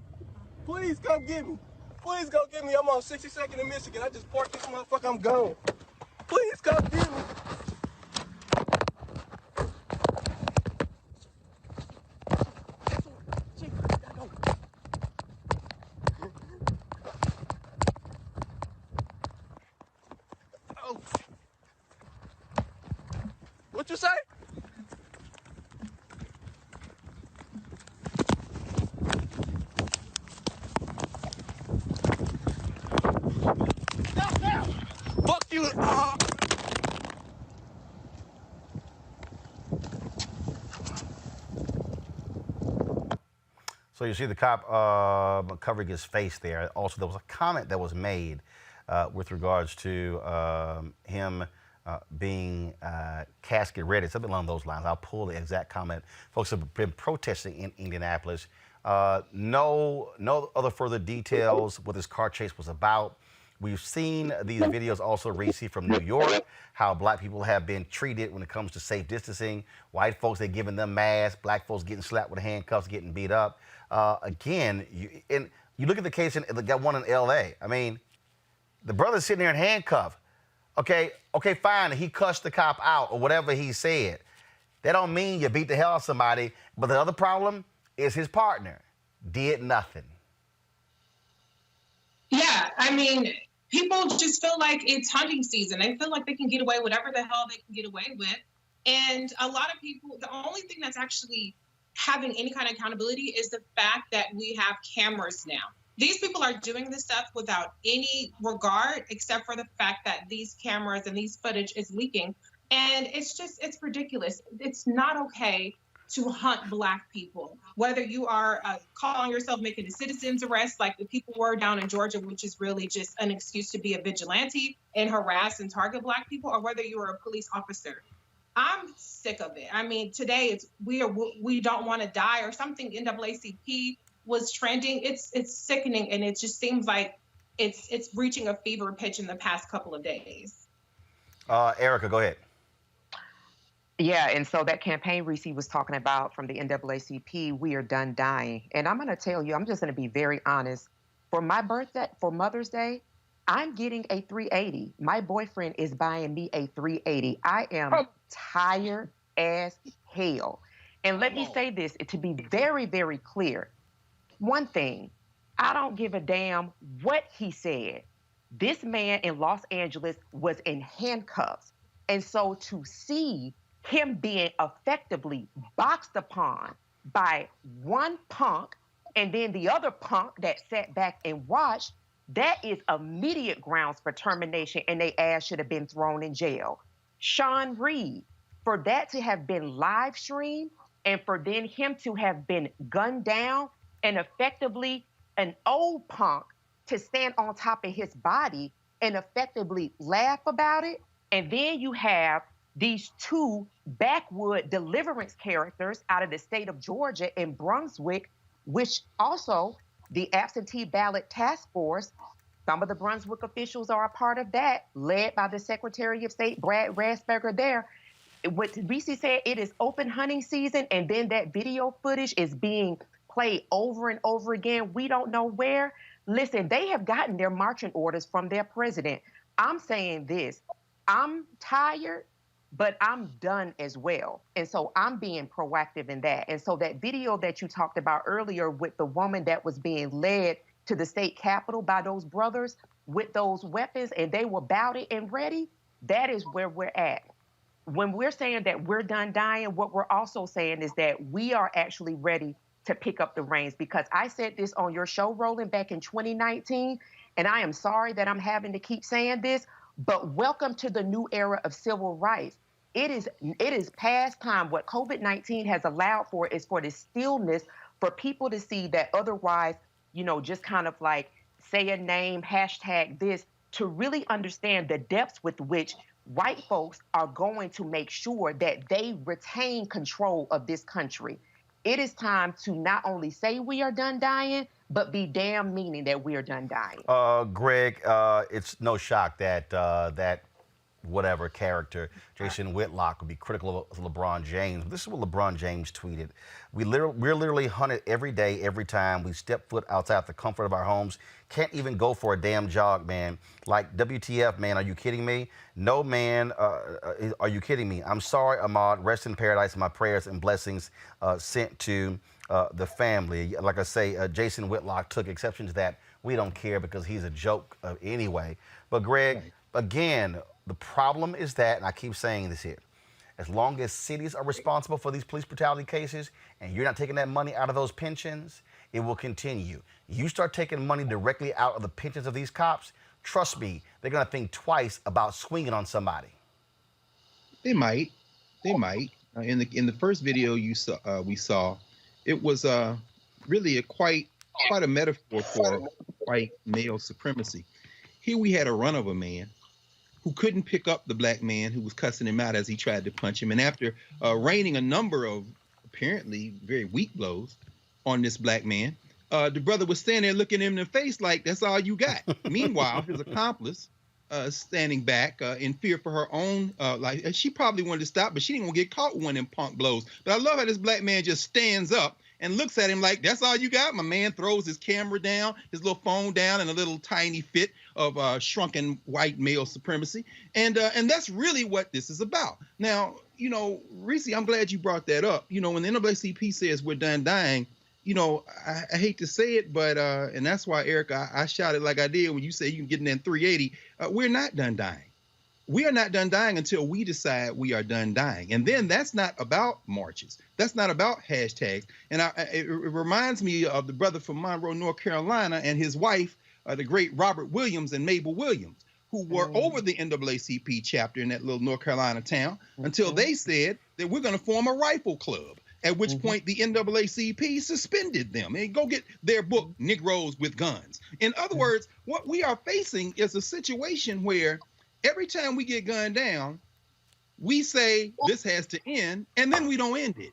Please come get me. Please go get me. I'm on 62nd in Michigan. I just parked this motherfucker. I'm gone. Please come get me. What you say? Fuck you. So you see the cop covering his face there. Also, there was a comment that was made with regards to him being casket ready, something along those lines. I'll pull the exact comment. Folks have been protesting in Indianapolis. No other further details what this car chase was about. We've seen these videos also, Reese, from New York, how black people have been treated when it comes to safe distancing. White folks, they're giving them masks. Black folks getting slapped with handcuffs, getting beat up. Again, you look at the case in that one in L.A. I mean, the brother's sitting there in handcuffs. Okay, fine. He cussed the cop out or whatever he said. That don't mean you beat the hell out of somebody. But the other problem is his partner did nothing. Yeah, I mean, people just feel like it's hunting season. They feel like they can get away whatever the hell they can get away with. And a lot of people, the only thing that's actually having any kind of accountability is the fact that we have cameras now. These people are doing this stuff without any regard, except for the fact that these cameras and these footage is leaking. And it's ridiculous. It's not okay to hunt Black people, whether you are calling yourself making a citizen's arrest like the people were down in Georgia, which is really just an excuse to be a vigilante and harass and target Black people, or whether you are a police officer. I'm sick of it. I mean, today it's we don't want to die or something. NAACP was trending. It's sickening, and it just seems like it's reaching a fever pitch in the past couple of days. Erica, go ahead. Yeah, and so that campaign Reese was talking about from the NAACP, we are done dying. And I'm going to tell you, I'm just going to be very honest. For my birthday, for Mother's Day, I'm getting a 380. My boyfriend is buying me a 380. I am tired as hell. And let me say this, to be very, very clear. One thing, I don't give a damn what he said. This man in Los Angeles was in handcuffs. And so to see him being effectively boxed upon by one punk and then the other punk that sat back and watched, that is immediate grounds for termination, and they ass should have been thrown in jail. Sean Reed, for that to have been live streamed and for then him to have been gunned down and effectively an old punk to stand on top of his body and effectively laugh about it. And then you have these two backwood deliverance characters out of the state of Georgia and Brunswick, which also the absentee ballot task force, some of the Brunswick officials are a part of that, led by the Secretary of State, Brad Raffensperger there. What Reese said, it is open hunting season, and then that video footage is being played over and over again. We don't know where. Listen, they have gotten their marching orders from their president. I'm saying this, I'm tired, but I'm done as well. And so I'm being proactive in that. And so that video that you talked about earlier with the woman that was being led to the state capitol by those brothers with those weapons, and they were about it and ready, that is where we're at. When we're saying that we're done dying, what we're also saying is that we are actually ready to pick up the reins, because I said this on your show, Roland, back in 2019, and I am sorry that I'm having to keep saying this, but welcome to the new era of civil rights. It is past time. What COVID-19 has allowed for is for the stillness for people to see that otherwise just kind of like say a name, hashtag this, to really understand the depths with which white folks are going to make sure that they retain control of this country. It is time to not only say we are done dying, but be damn meaning that we are done dying. Greg, it's no shock that that whatever character, Jason Whitlock, would be critical of LeBron James. This is what LeBron James tweeted. We're literally hunted every day, every time we step foot outside the comfort of our homes. Can't even go for a damn jog, man. Like, WTF, man, are you kidding me? No, man, are you kidding me? I'm sorry, Ahmaud. Rest in paradise. My prayers and blessings sent to the family. Like I say, Jason Whitlock took exception to that. We don't care because he's a joke anyway. But, Greg, again, the problem is that, and I keep saying this here, as long as cities are responsible for these police brutality cases and you're not taking that money out of those pensions, it will continue. You start taking money directly out of the pensions of these cops, trust me, they're going to think twice about swinging on somebody. They might. In the first video we saw, it was really quite a metaphor for white male supremacy. Here we had a run of a man who couldn't pick up the black man who was cussing him out as he tried to punch him. And after raining a number of apparently very weak blows on this black man, the brother was standing there looking him in the face like, that's all you got. Meanwhile, his accomplice standing back in fear for her own life. She probably wanted to stop, but she didn't want to get caught with one of them punk blows. But I love how this black man just stands up and looks at him like, that's all you got? My man throws his camera down, his little phone down in a little tiny fit of shrunken white male supremacy. And that's really what this is about. Now, Reese, I'm glad you brought that up. When the NAACP says we're done dying, I hate to say it, but, and that's why, Eric, I shouted like I did when you say you can get in there in 380. We're not done dying. We are not done dying until we decide we are done dying. And then that's not about marches. That's not about hashtags. And it reminds me of the brother from Monroe, North Carolina, and his wife, the great Robert Williams and Mabel Williams, who were over the NAACP chapter in that little North Carolina town until they said that we're going to form a rifle club, at which point the NAACP suspended them. And go get their book, Negroes with Guns. In other words, what we are facing is a situation where every time we get gunned down, we say this has to end, and then we don't end it.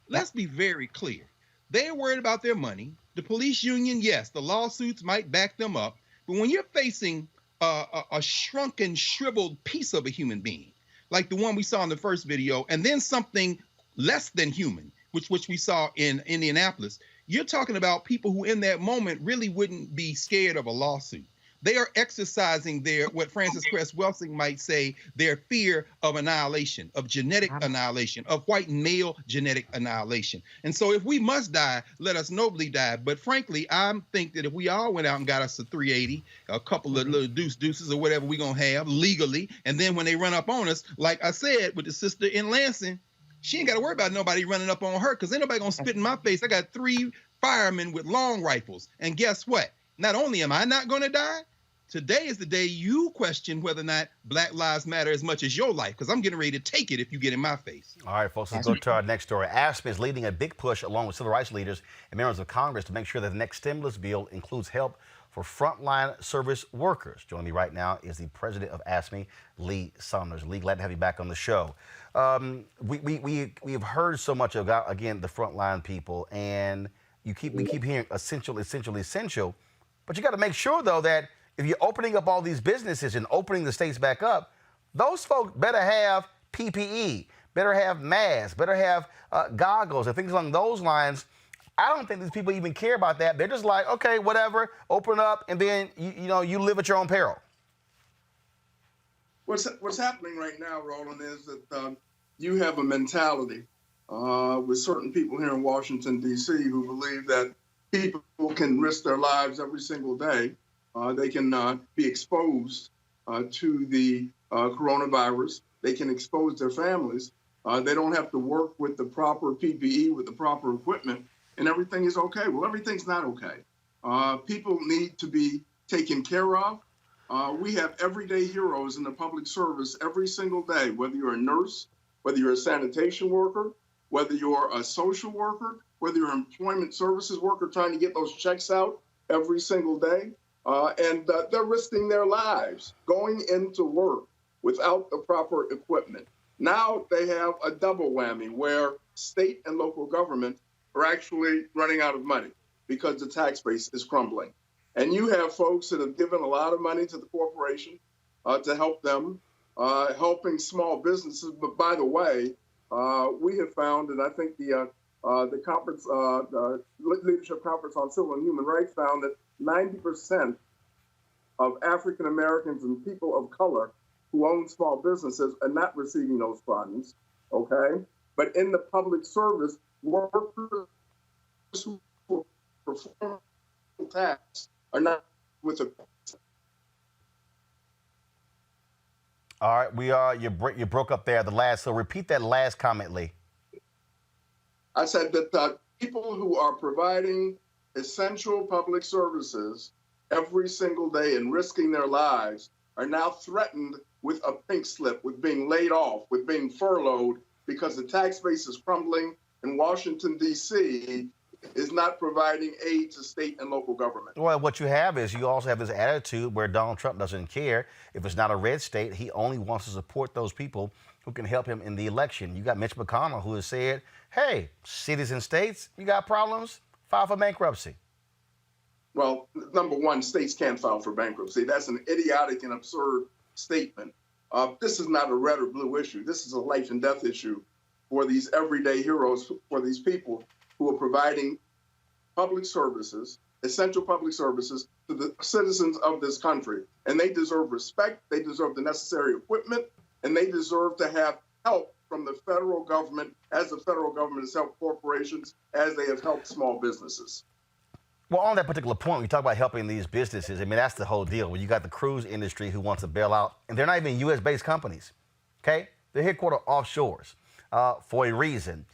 Let's be very clear. They're worried about their money. The police union, yes, the lawsuits might back them up. But when you're facing a shrunken, shriveled piece of a human being, like the one we saw in the first video, and then something less than human, which we saw in Indianapolis, you're talking about people who in that moment really wouldn't be scared of a lawsuit. They are exercising what Francis Cress Welsing might say, their fear of annihilation, of genetic annihilation, of white male genetic annihilation. And so if we must die, let us nobly die. But frankly, I think that if we all went out and got us a 380, a couple of little deuces or whatever we're going to have legally, and then when they run up on us, like I said with the sister in Lansing, she ain't got to worry about nobody running up on her because ain't nobody going to spit in my face. I got 3 firemen with long rifles. And guess what? Not only am I not going to die, today is the day you question whether or not Black Lives Matter as much as your life, because I'm getting ready to take it if you get in my face. All right, folks, let's go to our next story. AFSCME is leading a big push along with civil rights leaders and members of Congress to make sure that the next stimulus bill includes help for frontline service workers. Joining me right now is the president of AFSCME, Lee Summers. Lee, glad to have you back on the show. We've heard so much about, again, the frontline people, and we keep hearing essential, but you got to make sure, though, that if you're opening up all these businesses and opening the states back up, those folks better have PPE, better have masks, better have goggles and things along those lines. I don't think these people even care about that. They're just like, okay, whatever, open up, and then you live at your own peril. What's happening right now, Roland, is that you have a mentality with certain people here in Washington, D.C., who believe that people can risk their lives every single day. They can be exposed to the coronavirus. They can expose their families. They don't have to work with the proper PPE, with the proper equipment, and everything is okay. Well, everything's not okay. People need to be taken care of. We have everyday heroes in the public service every single day, whether you're a nurse, whether you're a sanitation worker, whether you're a social worker, whether you're an employment services worker trying to get those checks out every single day, and they're risking their lives going into work without the proper equipment. Now they have a double whammy where state and local government are actually running out of money because the tax base is crumbling. And you have folks that have given a lot of money to the corporation to help them, helping small businesses. But by the way, we have found, and I think the conference, Leadership Conference on Civil and Human Rights found that 90% of African Americans and people of color who own small businesses are not receiving those funds, okay? But in the public service, workers who perform tax are not with a. All right, you broke up there the last, so repeat that last comment, Lee. I said that people who are providing essential public services every single day and risking their lives are now threatened with a pink slip, with being laid off, with being furloughed, because the tax base is crumbling and Washington, D.C. is not providing aid to state and local government. Well, what you have is you also have this attitude where Donald Trump doesn't care. If it's not a red state, he only wants to support those people who can help him in the election. You got Mitch McConnell, who has said, hey, cities and states, you got problems, file for bankruptcy. Well, number one, states can't file for bankruptcy. That's an idiotic and absurd statement. This is not a red or blue issue. This is a life and death issue for these everyday heroes, for these people who are providing public services, essential public services to the citizens of this country. And they deserve respect, they deserve the necessary equipment, and they deserve to have help from the federal government, as the federal government has helped corporations, as they have helped small businesses. Well, on that particular point, we talk about helping these businesses. I mean, that's the whole deal. When you got the cruise industry who wants to bail out, and they're not even U.S.-based companies, okay? They're headquartered offshores for a reason.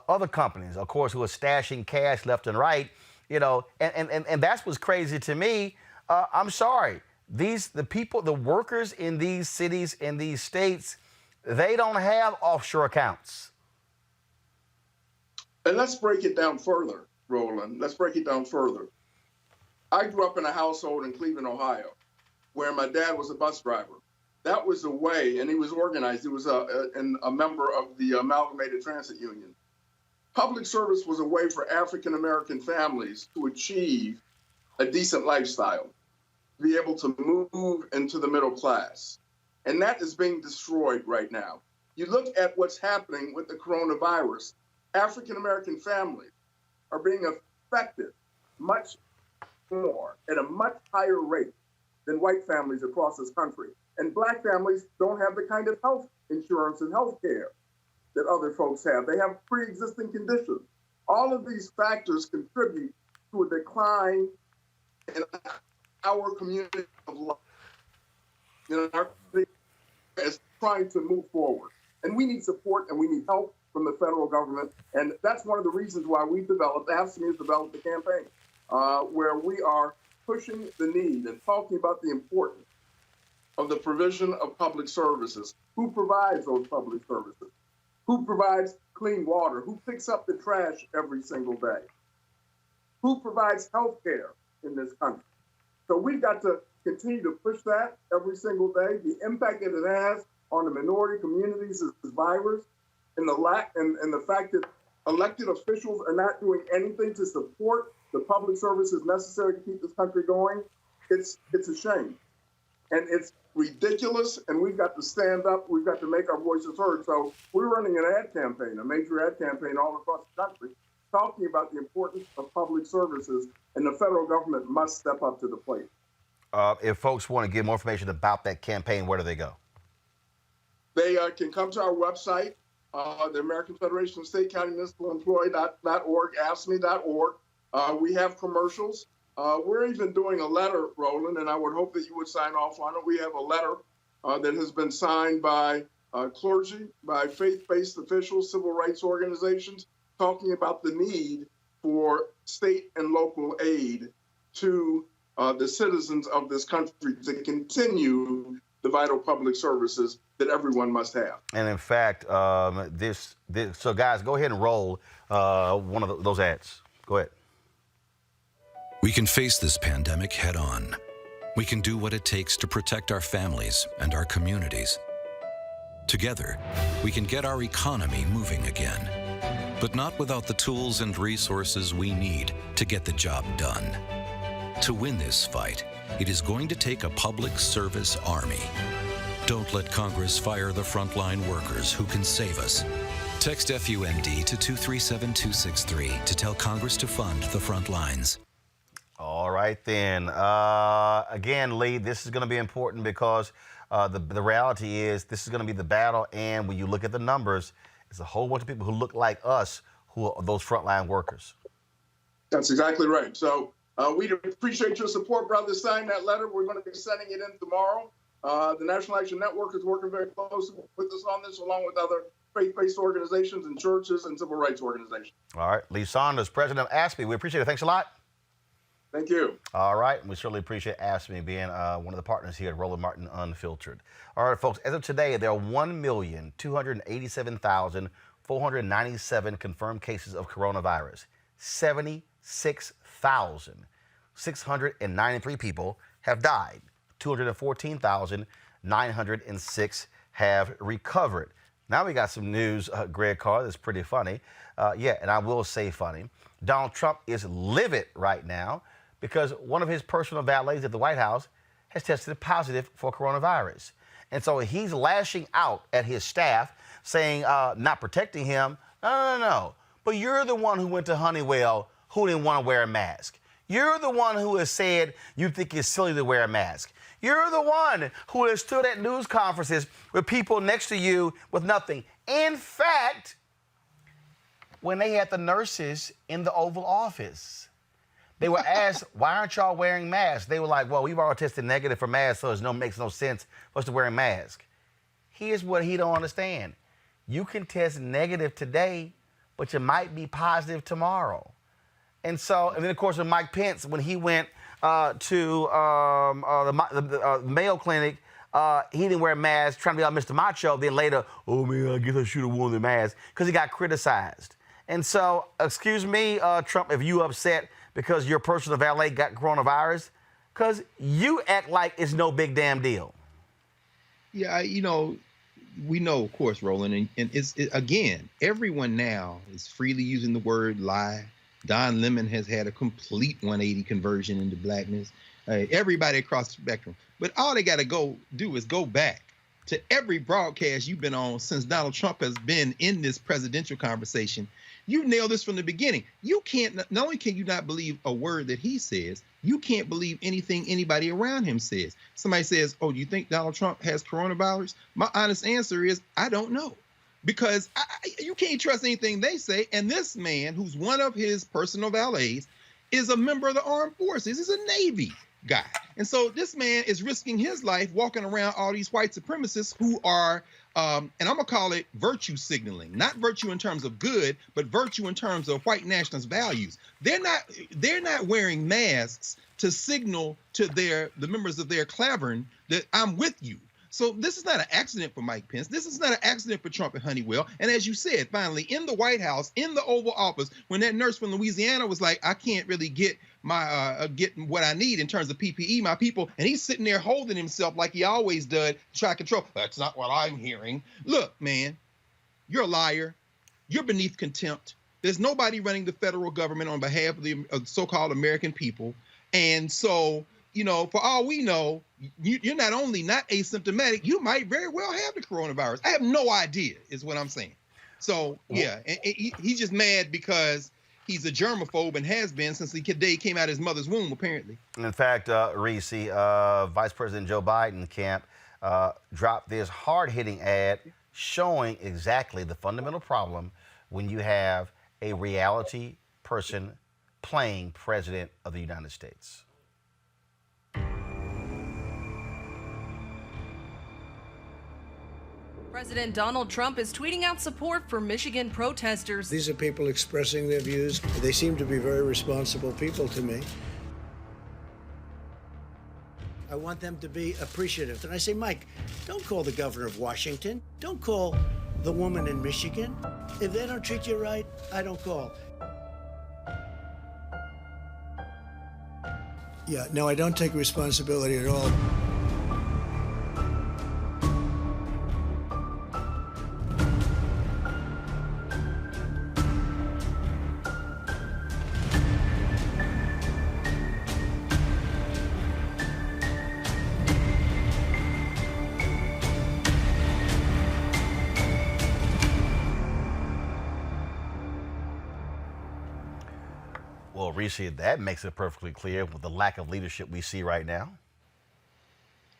Other companies, of course, who are stashing cash left and right, you know, and that's what's crazy to me. I'm sorry. The workers in these cities, in these states, they don't have offshore accounts. And let's break it down further, Roland. Let's break it down further. I grew up in a household in Cleveland, Ohio, where my dad was a bus driver. That was the way, and he was organized. He was a member of the Amalgamated Transit Union. Public service was a way for African-American families to achieve a decent lifestyle, be able to move into the middle class. And that is being destroyed right now. You look at what's happening with the coronavirus. African-American families are being affected much more at a much higher rate than white families across this country. And Black families don't have the kind of health insurance and health care that other folks have. They have pre-existing conditions. All of these factors contribute to a decline in our community of life. You know, our community is trying to move forward. And we need support and we need help from the federal government. And that's one of the reasons why we developed, AFSCME has developed a campaign where we are pushing the need and talking about the importance of the provision of public services. Who provides those public services? Who provides clean water? Who picks up the trash every single day? Who provides health care in this country? So we've got to continue to push that every single day. The impact that it has on the minority communities is this virus, and the fact that elected officials are not doing anything to support the public services necessary to keep this country going. It's a shame. And it's ridiculous, and we've got to stand up. We've got to make our voices heard. So we're running an ad campaign, a major ad campaign all across the country, talking about the importance of public services, and the federal government must step up to the plate. If folks want to get more information about that campaign, where do they go? They can come to our website, the American Federation of State, County, Municipal Employee.org, AFSCME.org. We have commercials. We're even doing a letter, Roland, and I would hope that you would sign off on it. We have a letter that has been signed by clergy, by faith-based officials, civil rights organizations, talking about the need for state and local aid to the citizens of this country to continue the vital public services that everyone must have. And in fact, so guys, go ahead and roll one of those ads. Go ahead. We can face this pandemic head on. We can do what it takes to protect our families and our communities. Together, we can get our economy moving again, but not without the tools and resources we need to get the job done. To win this fight, it is going to take a public service army. Don't let Congress fire the frontline workers who can save us. Text FUND to 237263 to tell Congress to fund the front lines. All right, then. Again, Lee, this is going to be important because the reality is this is going to be the battle. And when you look at the numbers, it's a whole bunch of people who look like us who are those frontline workers. That's exactly right. So we appreciate your support, brother. Sign that letter. We're going to be sending it in tomorrow. The National Action Network is working very closely with us on this, along with other faith-based organizations and churches and civil rights organizations. All right. Lee Saunders, president of AFSCME. We appreciate it. Thanks a lot. Thank you. All right. We certainly appreciate AFSCME being one of the partners here at Roland Martin Unfiltered. All right, folks. As of today, there are 1,287,497 confirmed cases of coronavirus. 76,693 people have died. 214,906 have recovered. Now we got some news, Greg Carr, that's pretty funny. And I will say funny. Donald Trump is livid right now because one of his personal valets at the White House has tested positive for coronavirus. And so he's lashing out at his staff, saying, not protecting him. No. But you're the one who went to Honeywell who didn't want to wear a mask. You're the one who has said you think it's silly to wear a mask. You're the one who has stood at news conferences with people next to you with nothing. In fact, when they had the nurses in the Oval Office, they were asked, why aren't y'all wearing masks? They were like, well, we've already tested negative for masks, so it makes no sense for us to wear a mask. Here's what he don't understand. You can test negative today, but you might be positive tomorrow. And then, of course, with Mike Pence, when he went to the Mayo Clinic, he didn't wear a mask, trying to be like Mr. Macho. Then later, oh, man, I guess I should have worn the mask, because he got criticized. And so, excuse me, Trump, if you upset because your personal valet got coronavirus, because you act like it's no big damn deal. Yeah, we know, of course, Roland, and again, everyone now is freely using the word lie. Don Lemon has had a complete 180 conversion into blackness. Everybody across the spectrum. But all they got to do is go back to every broadcast you've been on since Donald Trump has been in this presidential conversation. You nailed this from the beginning. You can't, not only can you not believe a word that he says, you can't believe anything anybody around him says. Somebody says, oh, do you think Donald Trump has coronavirus? My honest answer is, I don't know. Because you can't trust anything they say. And this man, who's one of his personal valets, is a member of the armed forces. He's a Navy guy. And so this man is risking his life walking around all these white supremacists who are, and I'm going to call it virtue signaling. Not virtue in terms of good, but virtue in terms of white nationalist values. They're not wearing masks to signal to the members of their clavern that I'm with you. So this is not an accident for Mike Pence. This is not an accident for Trump and Honeywell. And as you said, finally, in the White House, in the Oval Office, when that nurse from Louisiana was like, I can't really get my get what I need in terms of PPE, my people, and he's sitting there holding himself like he always does to try to control. That's not what I'm hearing. Look, man, you're a liar. You're beneath contempt. There's nobody running the federal government on behalf of the so-called American people. And so, for all we know, you're not only not asymptomatic, you might very well have the coronavirus. I have no idea, is what I'm saying. So, yeah, and he's just mad because he's a germaphobe and has been since the day he came out of his mother's womb, apparently. In fact, Reese, Vice President Joe Biden camp dropped this hard-hitting ad showing exactly the fundamental problem when you have a reality person playing President of the United States. President Donald Trump is tweeting out support for Michigan protesters. These are people expressing their views. They seem to be very responsible people to me. I want them to be appreciative. And I say, Mike, don't call the governor of Washington. Don't call the woman in Michigan. If they don't treat you right, I don't call. Yeah, no, I don't take responsibility at all. Well, Reese, that makes it perfectly clear with the lack of leadership we see right now.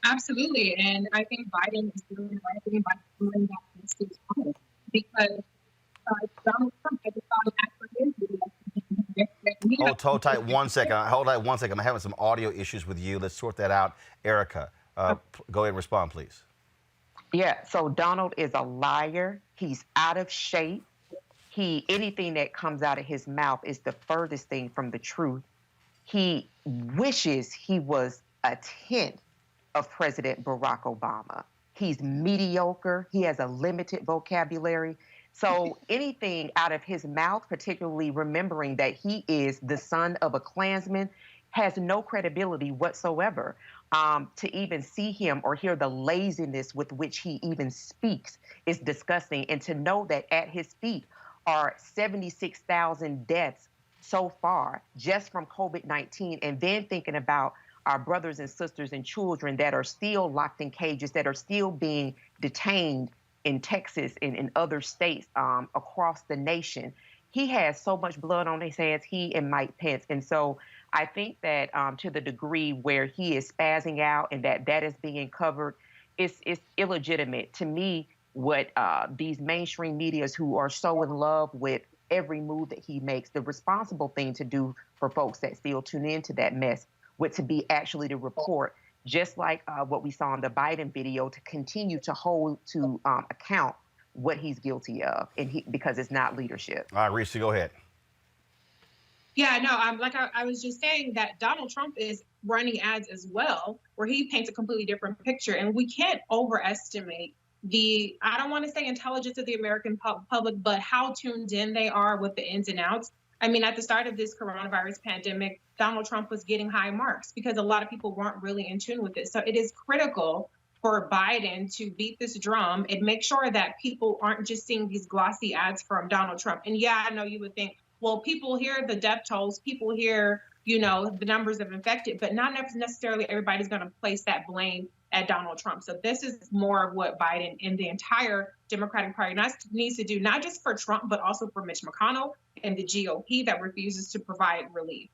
Absolutely. And I think Biden is doing the right thing by doing that message home, because Donald Trump had decided after his video. Hold tight 1 second. Hold tight 1 second. I'm having some audio issues with you. Let's sort that out. Erica, go ahead and respond, please. Yeah, so Donald is a liar. He's out of shape. Anything that comes out of his mouth is the furthest thing from the truth. He wishes he was a tenth of President Barack Obama. He's mediocre. He has a limited vocabulary. So anything out of his mouth, particularly remembering that he is the son of a Klansman, has no credibility whatsoever. To even see him or hear the laziness with which he even speaks is disgusting. And to know that at his feet are 76,000 deaths so far just from COVID-19, and then thinking about our brothers and sisters and children that are still locked in cages, that are still being detained in Texas and in other states across the nation. He has so much blood on his hands, he and Mike Pence. And so I think that to the degree where he is spazzing out and that is being covered, it's illegitimate. To me, what these mainstream medias who are so in love with every move that he makes, the responsible thing to do for folks that still tune into that mess would to be actually to report, just like what we saw in the Biden video, to continue to hold to account what he's guilty of, and because it's not leadership. All right, Reese, go ahead. Yeah, no, I was just saying that Donald Trump is running ads as well, where he paints a completely different picture, and we can't overestimate I don't want to say intelligence of the American public, but how tuned in they are with the ins and outs. I mean, at the start of this coronavirus pandemic, Donald Trump was getting high marks because a lot of people weren't really in tune with it. So it is critical for Biden to beat this drum and make sure that people aren't just seeing these glossy ads from Donald Trump. And yeah, I know you would think, well, people hear the death tolls, people hear, the numbers of infected, but not necessarily everybody's going to place that blame at Donald Trump. So this is more of what Biden and the entire Democratic Party needs to do, not just for Trump, but also for Mitch McConnell and the GOP that refuses to provide relief.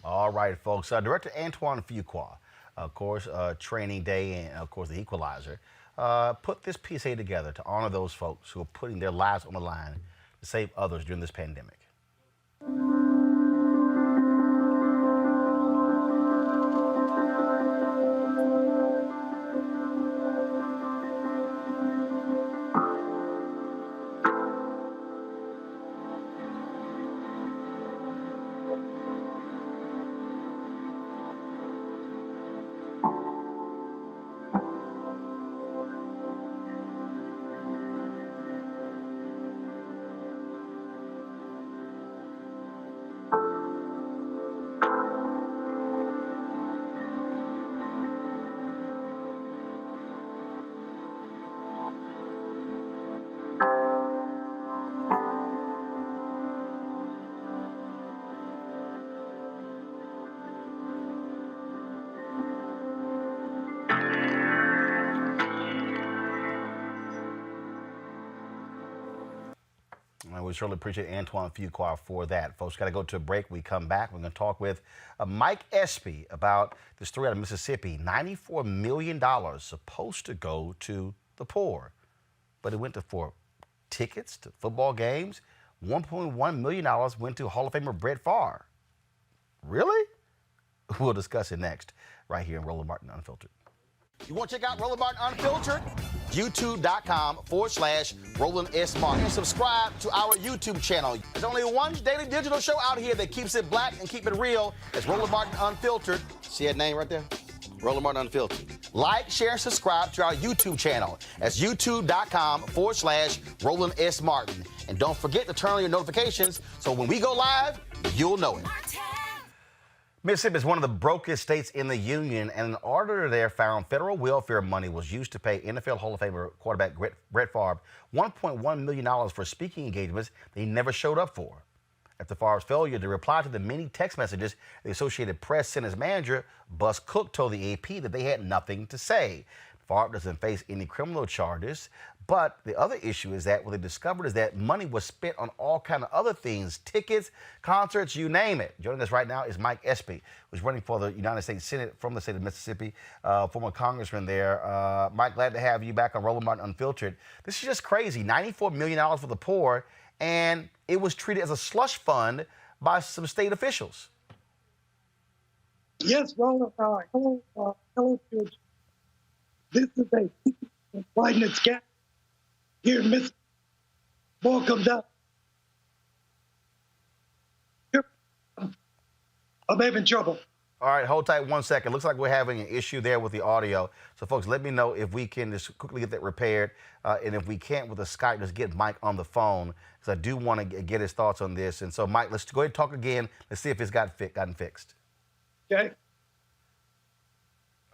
All right, folks. Director Antoine Fuqua, of course, Training Day and, of course, the Equalizer, put this PSA together to honor those folks who are putting their lives on the line to save others during this pandemic. We certainly appreciate Antoine Fuqua for that. Folks, got to go to a break. We come back. We're going to talk with Mike Espy about this story out of Mississippi. $94 million supposed to go to the poor, but it went for tickets to football games. $1.1 million went to Hall of Famer Brett Favre. Really? We'll discuss it next right here in Roland Martin Unfiltered. You want to check out Roland Martin Unfiltered? YouTube.com/Roland S. Martin. And subscribe to our YouTube channel. There's only one daily digital show out here that keeps it black and keep it real. It's Roland Martin Unfiltered. See that name right there? Roland Martin Unfiltered. Like, share, and subscribe to our YouTube channel. That's YouTube.com/Roland S. Martin. And don't forget to turn on your notifications so when we go live, you'll know it. Mississippi is one of the brokest states in the union, and an auditor there found federal welfare money was used to pay NFL Hall of Famer quarterback Brett Favre $1.1 million for speaking engagements that he never showed up for. After Favre's failure to reply to the many text messages, the Associated Press sent his manager, Bus Cook, told the AP that they had nothing to say. Favre doesn't face any criminal charges, but the other issue is that what they discovered is that money was spent on all kind of other things, tickets, concerts, you name it. Joining us right now is Mike Espy, who's running for the United States Senate from the state of Mississippi, former congressman there. Mike, glad to have you back on Roland Martin Unfiltered. This is just crazy, $94 million for the poor, and it was treated as a slush fund by some state officials. Yes, Roland, hello, George. This is a widening gap here in Mississippi. More comes out. I'm having trouble. All right, hold tight 1 second. Looks like we're having an issue there with the audio. So, folks, let me know if we can just quickly get that repaired. And if we can't with the Skype, just get Mike on the phone, because I do want to get his thoughts on this. And so, Mike, let's go ahead and talk again. Let's see if it's gotten fixed. Okay.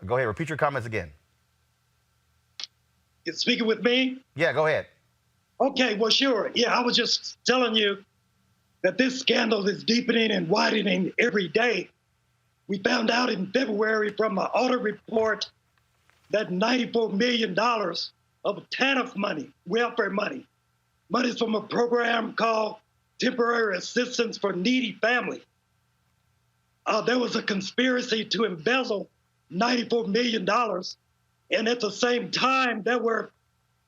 Go ahead. Repeat your comments again. You're speaking with me? Yeah, go ahead. Okay, well, sure. Yeah, I was just telling you that this scandal is deepening and widening every day. We found out in February from an audit report that $94 million of TANF money, welfare money, money from a program called Temporary Assistance for Needy Families. There was a conspiracy to embezzle $94 million. And at the same time, there were,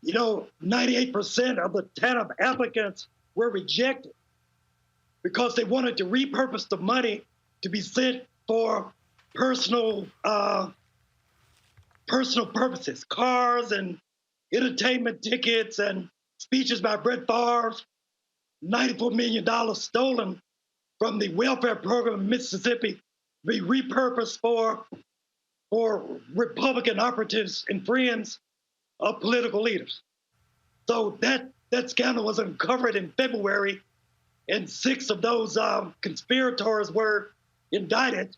98% of the TANF applicants were rejected because they wanted to repurpose the money to be sent for personal purposes, cars and entertainment tickets and speeches by Brett Favre. $94 million stolen from the welfare program in Mississippi to be repurposed for Republican operatives and friends of political leaders. So that scandal was uncovered in February, and 6 of those conspirators were indicted.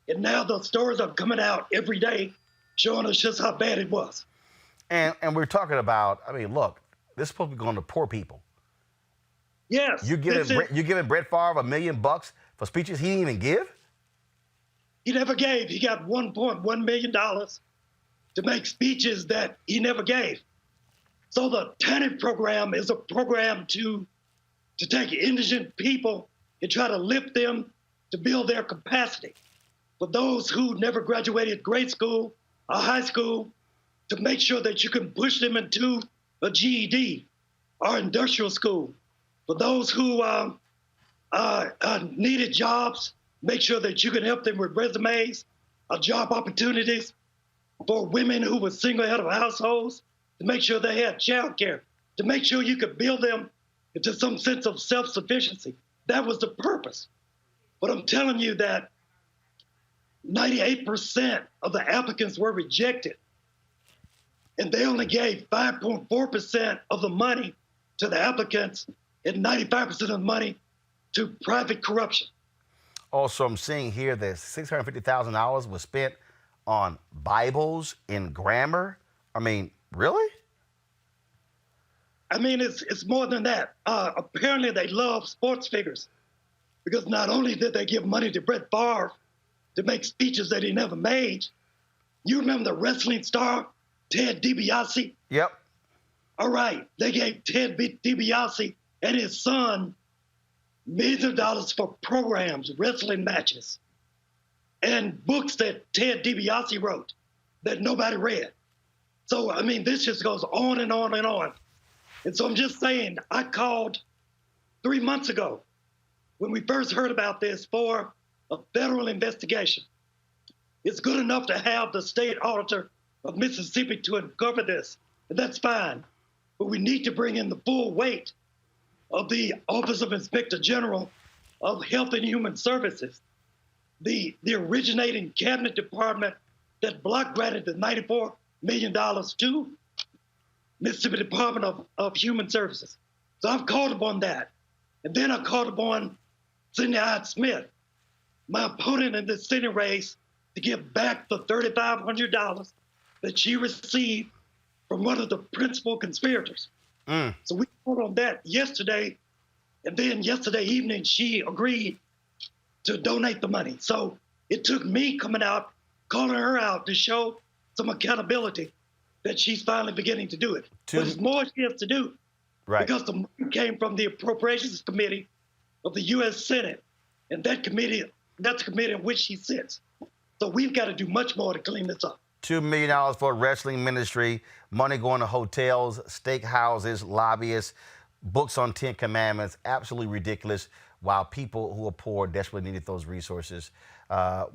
And now the stories are coming out every day showing us just how bad it was. And we're talking about, look, this is supposed to be going to poor people. Yes. You're giving Brett Favre $1 million for speeches he didn't even give? He never gave. He got $1.1 million to make speeches that he never gave. So the TANF program is a program to take indigent people and try to lift them to build their capacity. For those who never graduated grade school or high school, to make sure that you can push them into a GED or industrial school. For those who needed jobs, make sure that you can help them with resumes or job opportunities. For women who were single head of households, to make sure they had child care, to make sure you could build them into some sense of self-sufficiency. That was the purpose. But I'm telling you that 98% of the applicants were rejected, and they only gave 5.4% of the money to the applicants and 95% of the money to private corruption. Also, I'm seeing here that $650,000 was spent on Bibles and grammar. Really? It's more than that. Apparently, they love sports figures, because not only did they give money to Brett Favre to make speeches that he never made. You remember the wrestling star, Ted DiBiase? Yep. All right. They gave Ted DiBiase and his son millions of dollars for programs, wrestling matches, and books that Ted DiBiase wrote that nobody read. So, this just goes on and on and on. And so I'm just saying, I called 3 months ago when we first heard about this for a federal investigation. It's good enough to have the state auditor of Mississippi to uncover this, and that's fine. But we need to bring in the full weight of the Office of Inspector General of Health and Human Services, the originating cabinet department that block granted the $94 million to Mississippi Department of Human Services. So I've called upon that. And then I called upon Cindy Hyde Smith, my opponent in the Senate race to give back the $3,500 that she received from one of the principal conspirators. So we voted on that yesterday, and then yesterday evening she agreed to donate the money. So it took me coming out, calling her out to show some accountability that she's finally beginning to do it. But there's more she has to do. Right. Because the money came from the Appropriations Committee of the U.S. Senate, and that's the committee in which she sits. So we've got to do much more to clean this up. $2 million for a wrestling ministry, money going to hotels, steak houses, lobbyists, books on 10 Commandments, absolutely ridiculous, while people who are poor desperately needed those resources.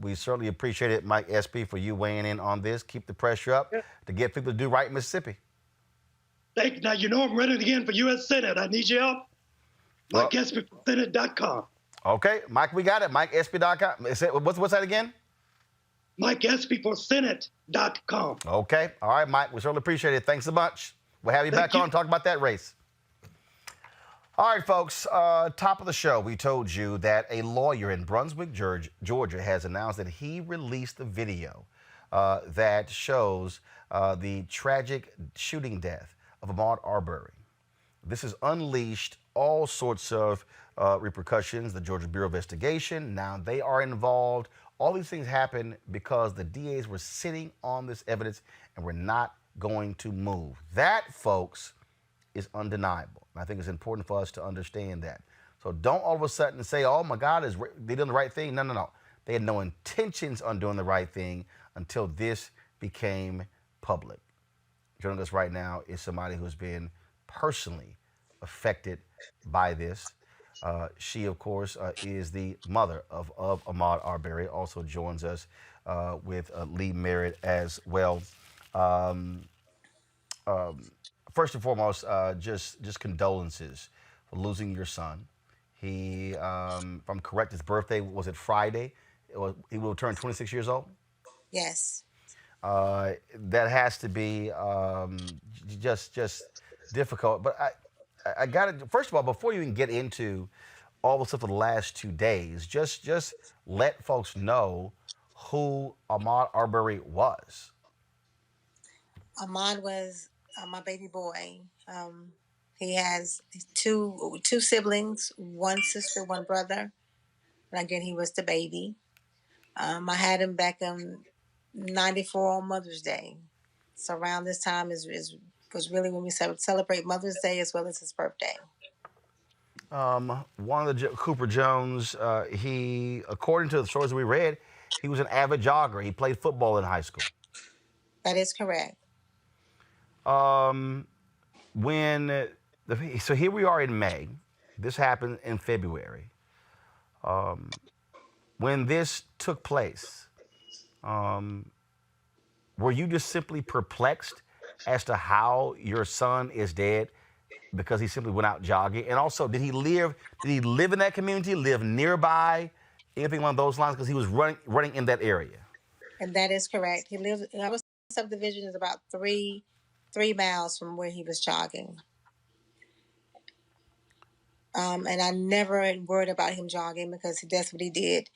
We certainly appreciate it, Mike Espy, for you weighing in on this. Keep the pressure up to get people to do right in Mississippi. Thank you. Now, you know I'm running again for U.S. Senate. I need your help. MikeEspyForSenate.com. Okay, Mike, we got it. MikeEspy.com. What's that again? MikeEspyForSenate.com. Okay. All right, Mike. We certainly appreciate it. Thanks so much. We'll have you back on and talk about that race. All right, folks. Top of the show, we told you that a lawyer in Brunswick, Georgia, has announced that he released the video that shows the tragic shooting death of Ahmaud Arbery. This has unleashed all sorts of repercussions. The Georgia Bureau of Investigation, now they are involved. All these things happen because the DAs were sitting on this evidence and were not going to move. That, folks, is undeniable. And I think it's important for us to understand that. So don't all of a sudden say, oh my God, they doing the right thing. No, no, no. They had no intentions on doing the right thing until this became public. Joining us right now is somebody who's been personally affected by this. She, of course, is the mother of Ahmaud Arbery, also joins us with Lee Merritt as well. First and foremost, just condolences for losing your son. He, if I'm correct, his birthday, was it Friday? He will turn 26 years old? Yes. That has to be just difficult. But I got to, first of all, before you even get into all the stuff of the last 2 days, just let folks know who Ahmaud Arbery was. Ahmaud was my baby boy. He has two siblings, one sister, one brother. And again, he was the baby. I had him back in '94 on Mother's Day. So around this time was really when we celebrate Mother's Day as well as his birthday. One of the Cooper Jones, he, according to the stories that we read, he was an avid jogger. He played football in high school. That is correct. So here we are in May. This happened in February. When this took place, were you just simply perplexed as to how your son is dead because he simply went out jogging? And also, did he live in that community, live nearby, anything along those lines? Because he was running in that area. And that is correct. He lived, our subdivision is about three miles from where he was jogging. And I never worried about him jogging because that's what he did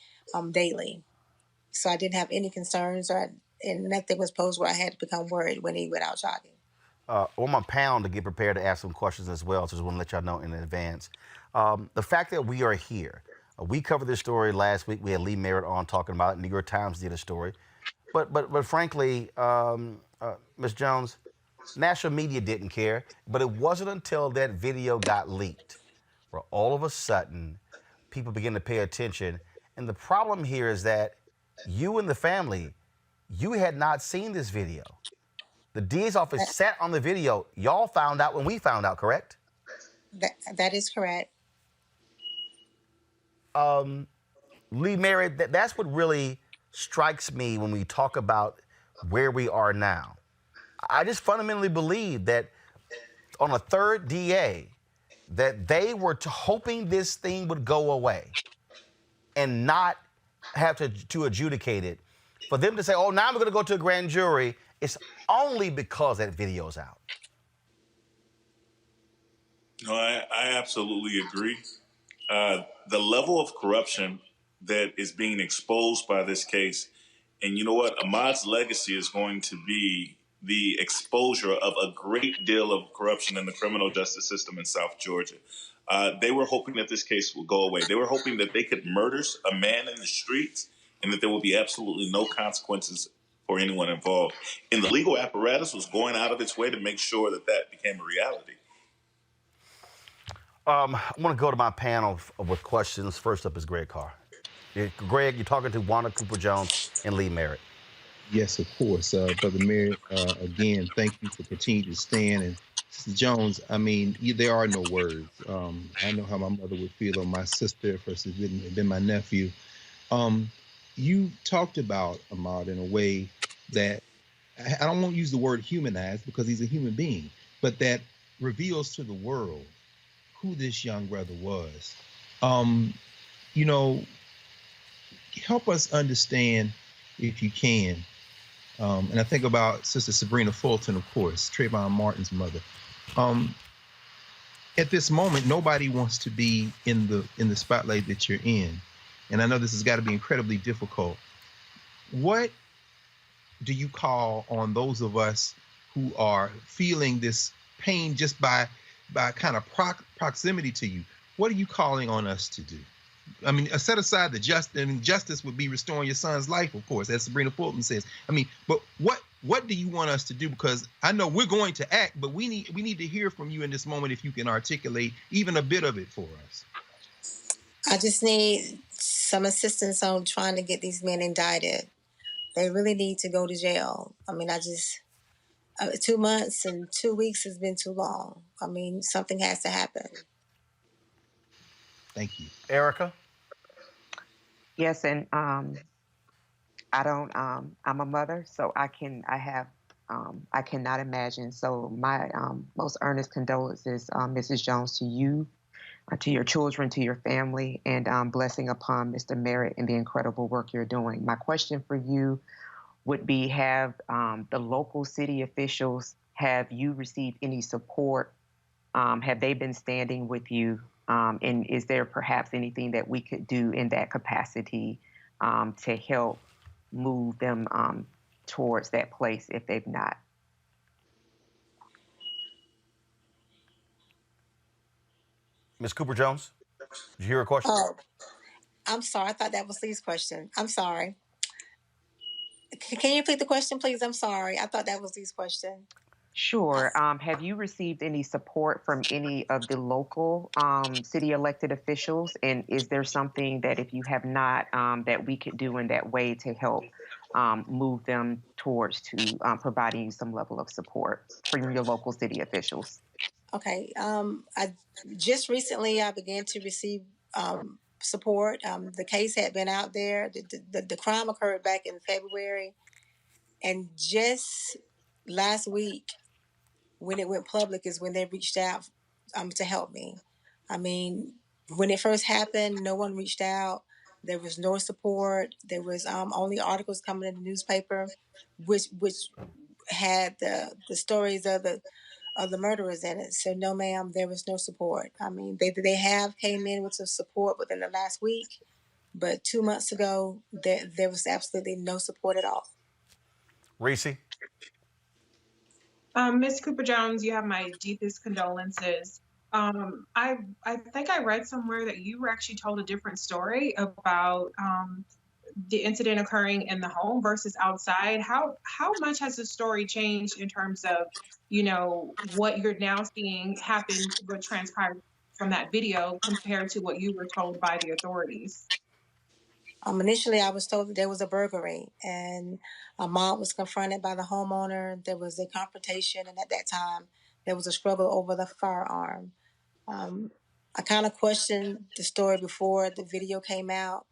daily. So I didn't have any concerns and nothing was posed where I had to become worried when he went out jogging. On my pound to get prepared to ask some questions as well, so just want to let y'all know in advance. The fact that we are here, we covered this story last week. We had Lee Merritt on talking about it. New York Times did a story. But frankly, Ms. Jones, national media didn't care. But it wasn't until that video got leaked where all of a sudden people began to pay attention. And the problem here is that you and the family, you had not seen this video. The DA's office sat on the video. Y'all found out when we found out, correct? That is correct. Lee Merritt, that's what really strikes me when we talk about where we are now. I just fundamentally believe that on a third DA, that they were hoping this thing would go away and not have to adjudicate it. For them to say, oh, now we're going to go to a grand jury, it's only because that video's out. No, I absolutely agree. The level of corruption that is being exposed by this case. And you know what? Ahmaud's legacy is going to be the exposure of a great deal of corruption in the criminal justice system in South Georgia. They were hoping that this case would go away. They were hoping that they could murder a man in the streets and that there would be absolutely no consequences for anyone involved. And the legal apparatus was going out of its way to make sure that that became a reality. I want to go to my panel with questions. First up is Greg Carr. Greg, you're talking to Wanda Cooper Jones and Lee Merritt. Yes, of course. Brother Merritt, again, thank you for continuing to stand. And Sister Jones, I mean, there are no words. I know how my mother would feel on my sister versus been my nephew. You talked about Ahmaud in a way that I don't want to use the word humanized because he's a human being, but that reveals to the world who this young brother was. You know, help us understand, if you can, and I think about Sister Sabrina Fulton, of course, Trayvon Martin's mother. At this moment, nobody wants to be in the spotlight that you're in, and I know this has got to be incredibly difficult. What do you call on those of us who are feeling this pain just by kind of proximity to you? What are you calling on us to do? I mean, set aside the justice would be restoring your son's life, of course, as Sabrina Fulton says. I mean, but what do you want us to do? Because I know we're going to act, but we need to hear from you in this moment if you can articulate even a bit of it for us. I just need some assistance on trying to get these men indicted. They really need to go to jail. I mean, 2 months and 2 weeks has been too long. I mean, something has to happen. Thank you. Erica? Yes, and I'm a mother, so I cannot imagine. So my most earnest condolences, Mrs. Jones, to you, to your children, to your family, and blessing upon Mr. Merritt and the incredible work you're doing. My question for you would be, have the local city officials, have you received any support? Have they been standing with you? And is there perhaps anything that we could do in that capacity to help move them towards that place if they've not? Ms. Cooper Jones, did you hear a question? Oh, I'm sorry. I thought that was Lee's question. I'm sorry. Can you repeat the question, please? I'm sorry. I thought that was Lee's question. Sure. Have you received any support from any of the local city elected officials? And is there something that, if you have not, that we could do in that way to help move them towards to providing you some level of support from your local city officials? Okay. I just recently I began to receive support. The case had been out there. The crime occurred back in February, and just last week, when it went public, is when they reached out to help me. I mean, when it first happened, no one reached out. There was no support. There was only articles coming in the newspaper, which had the stories of the murderers in it. So no, ma'am, there was no support. I mean, they have came in with some support within the last week, but 2 months ago, there was absolutely no support at all. Reese? Ms. Cooper Jones, you have my deepest condolences. I think I read somewhere that you were actually told a different story about the incident occurring in the home versus outside. How much has the story changed in terms of, you know, what you're now seeing happen, what transpired from that video compared to what you were told by the authorities? Initially, I was told that there was a burglary, and Ahmaud was confronted by the homeowner. There was a confrontation, and at that time, there was a struggle over the firearm. I kind of questioned the story before the video came out,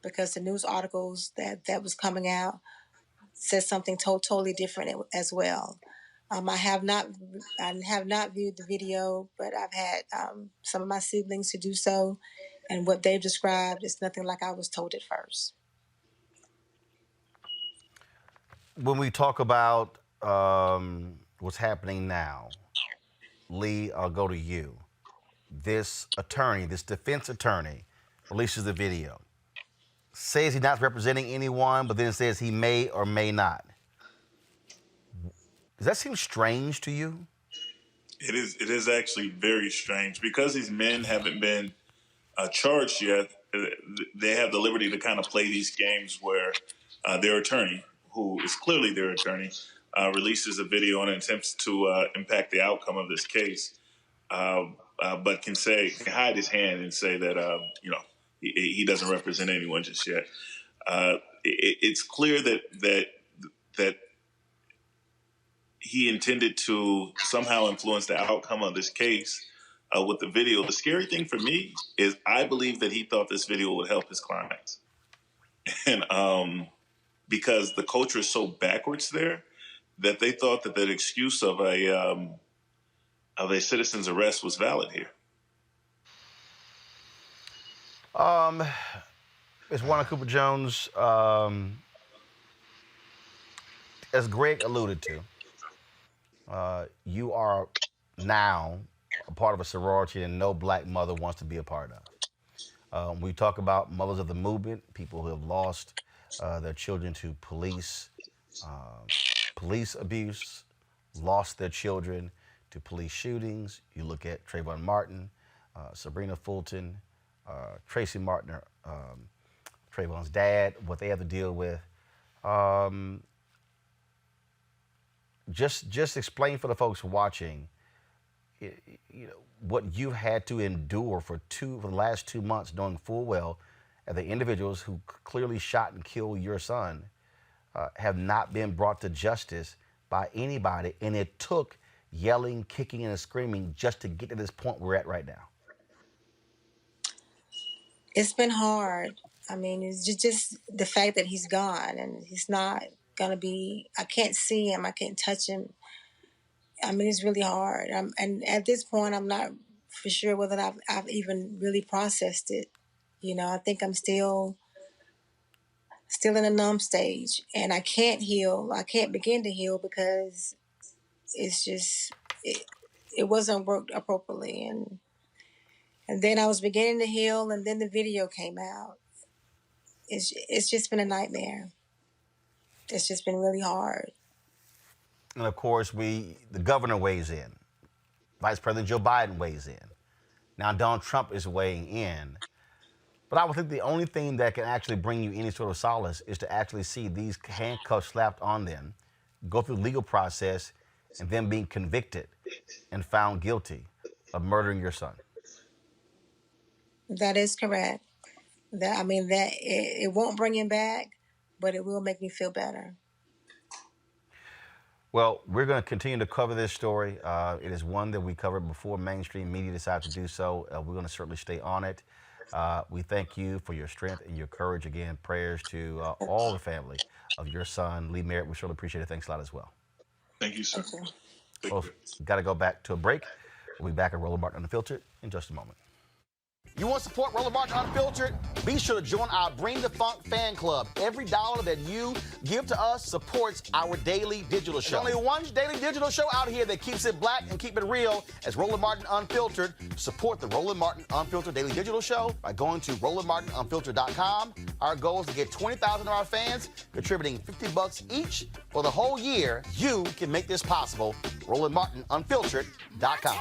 because the news articles that was coming out said something totally different as well. I have not viewed the video, but I've had some of my siblings to do so, and what they've described is nothing like I was told at first. When we talk about what's happening now, Lee, I'll go to you. This attorney, this defense attorney, releases the video. says he's not representing anyone, but then it says he may or may not. Does that seem strange to you? It is. It is actually very strange because these men haven't been charged yet. They have the liberty to kind of play these games where their attorney, who is clearly their attorney, releases a video and attempts to impact the outcome of this case, but can hide his hand and say that he doesn't represent anyone just yet. It's clear that he intended to somehow influence the outcome of this case with the video. The scary thing for me is I believe that he thought this video would help his clients. And because the culture is so backwards there that they thought that excuse of a citizen's arrest was valid here. Ms. Warner Cooper Jones, as Greg alluded to, you are now a part of a sorority that no black mother wants to be a part of. We talk about mothers of the movement, people who have lost their children to police abuse, lost their children to police shootings. You look at Trayvon Martin, Sabrina Fulton, Tracy Martin, Trayvon's dad, what they have to deal with. Just explain for the folks watching, what you've had to endure for the last 2 months, knowing full well that the individuals who clearly shot and killed your son have not been brought to justice by anybody, and it took yelling, kicking, and screaming just to get to this point we're at right now. It's been hard. I mean, it's just the fact that he's gone and he's not gonna be. I can't see him. I can't touch him. I mean, it's really hard. And at this point, I'm not for sure whether I've even really processed it. I think I'm still in a numb stage, and I can't heal. I can't begin to heal because it's just it wasn't worked appropriately, and then I was beginning to heal, and then the video came out. It's just been a nightmare. It's just been really hard. And of course, the governor weighs in. Vice President Joe Biden weighs in. Now Donald Trump is weighing in. But I would think the only thing that can actually bring you any sort of solace is to actually see these handcuffs slapped on them, go through the legal process, and then being convicted and found guilty of murdering your son. That is correct. It won't bring him back, but it will make me feel better. Well, we're going to continue to cover this story. It is one that we covered before mainstream media decided to do so. We're going to certainly stay on it. We thank you for your strength and your courage. Again, prayers to all the family of your son, Lee Merritt. We certainly appreciate it. Thanks a lot as well. Thank you, sir. Well, got to go back to a break. We'll be back at Roland Martin Unfiltered in just a moment. You want to support Roland Martin Unfiltered? Be sure to join our Bring the Funk fan club. Every dollar that you give to us supports our daily digital show. There's only one daily digital show out here that keeps it black and keep it real as Roland Martin Unfiltered. Support the Roland Martin Unfiltered daily digital show by going to RolandMartinUnfiltered.com. Our goal is to get 20,000 of our fans contributing $50 each for the whole year. You can make this possible. RolandMartinUnfiltered.com.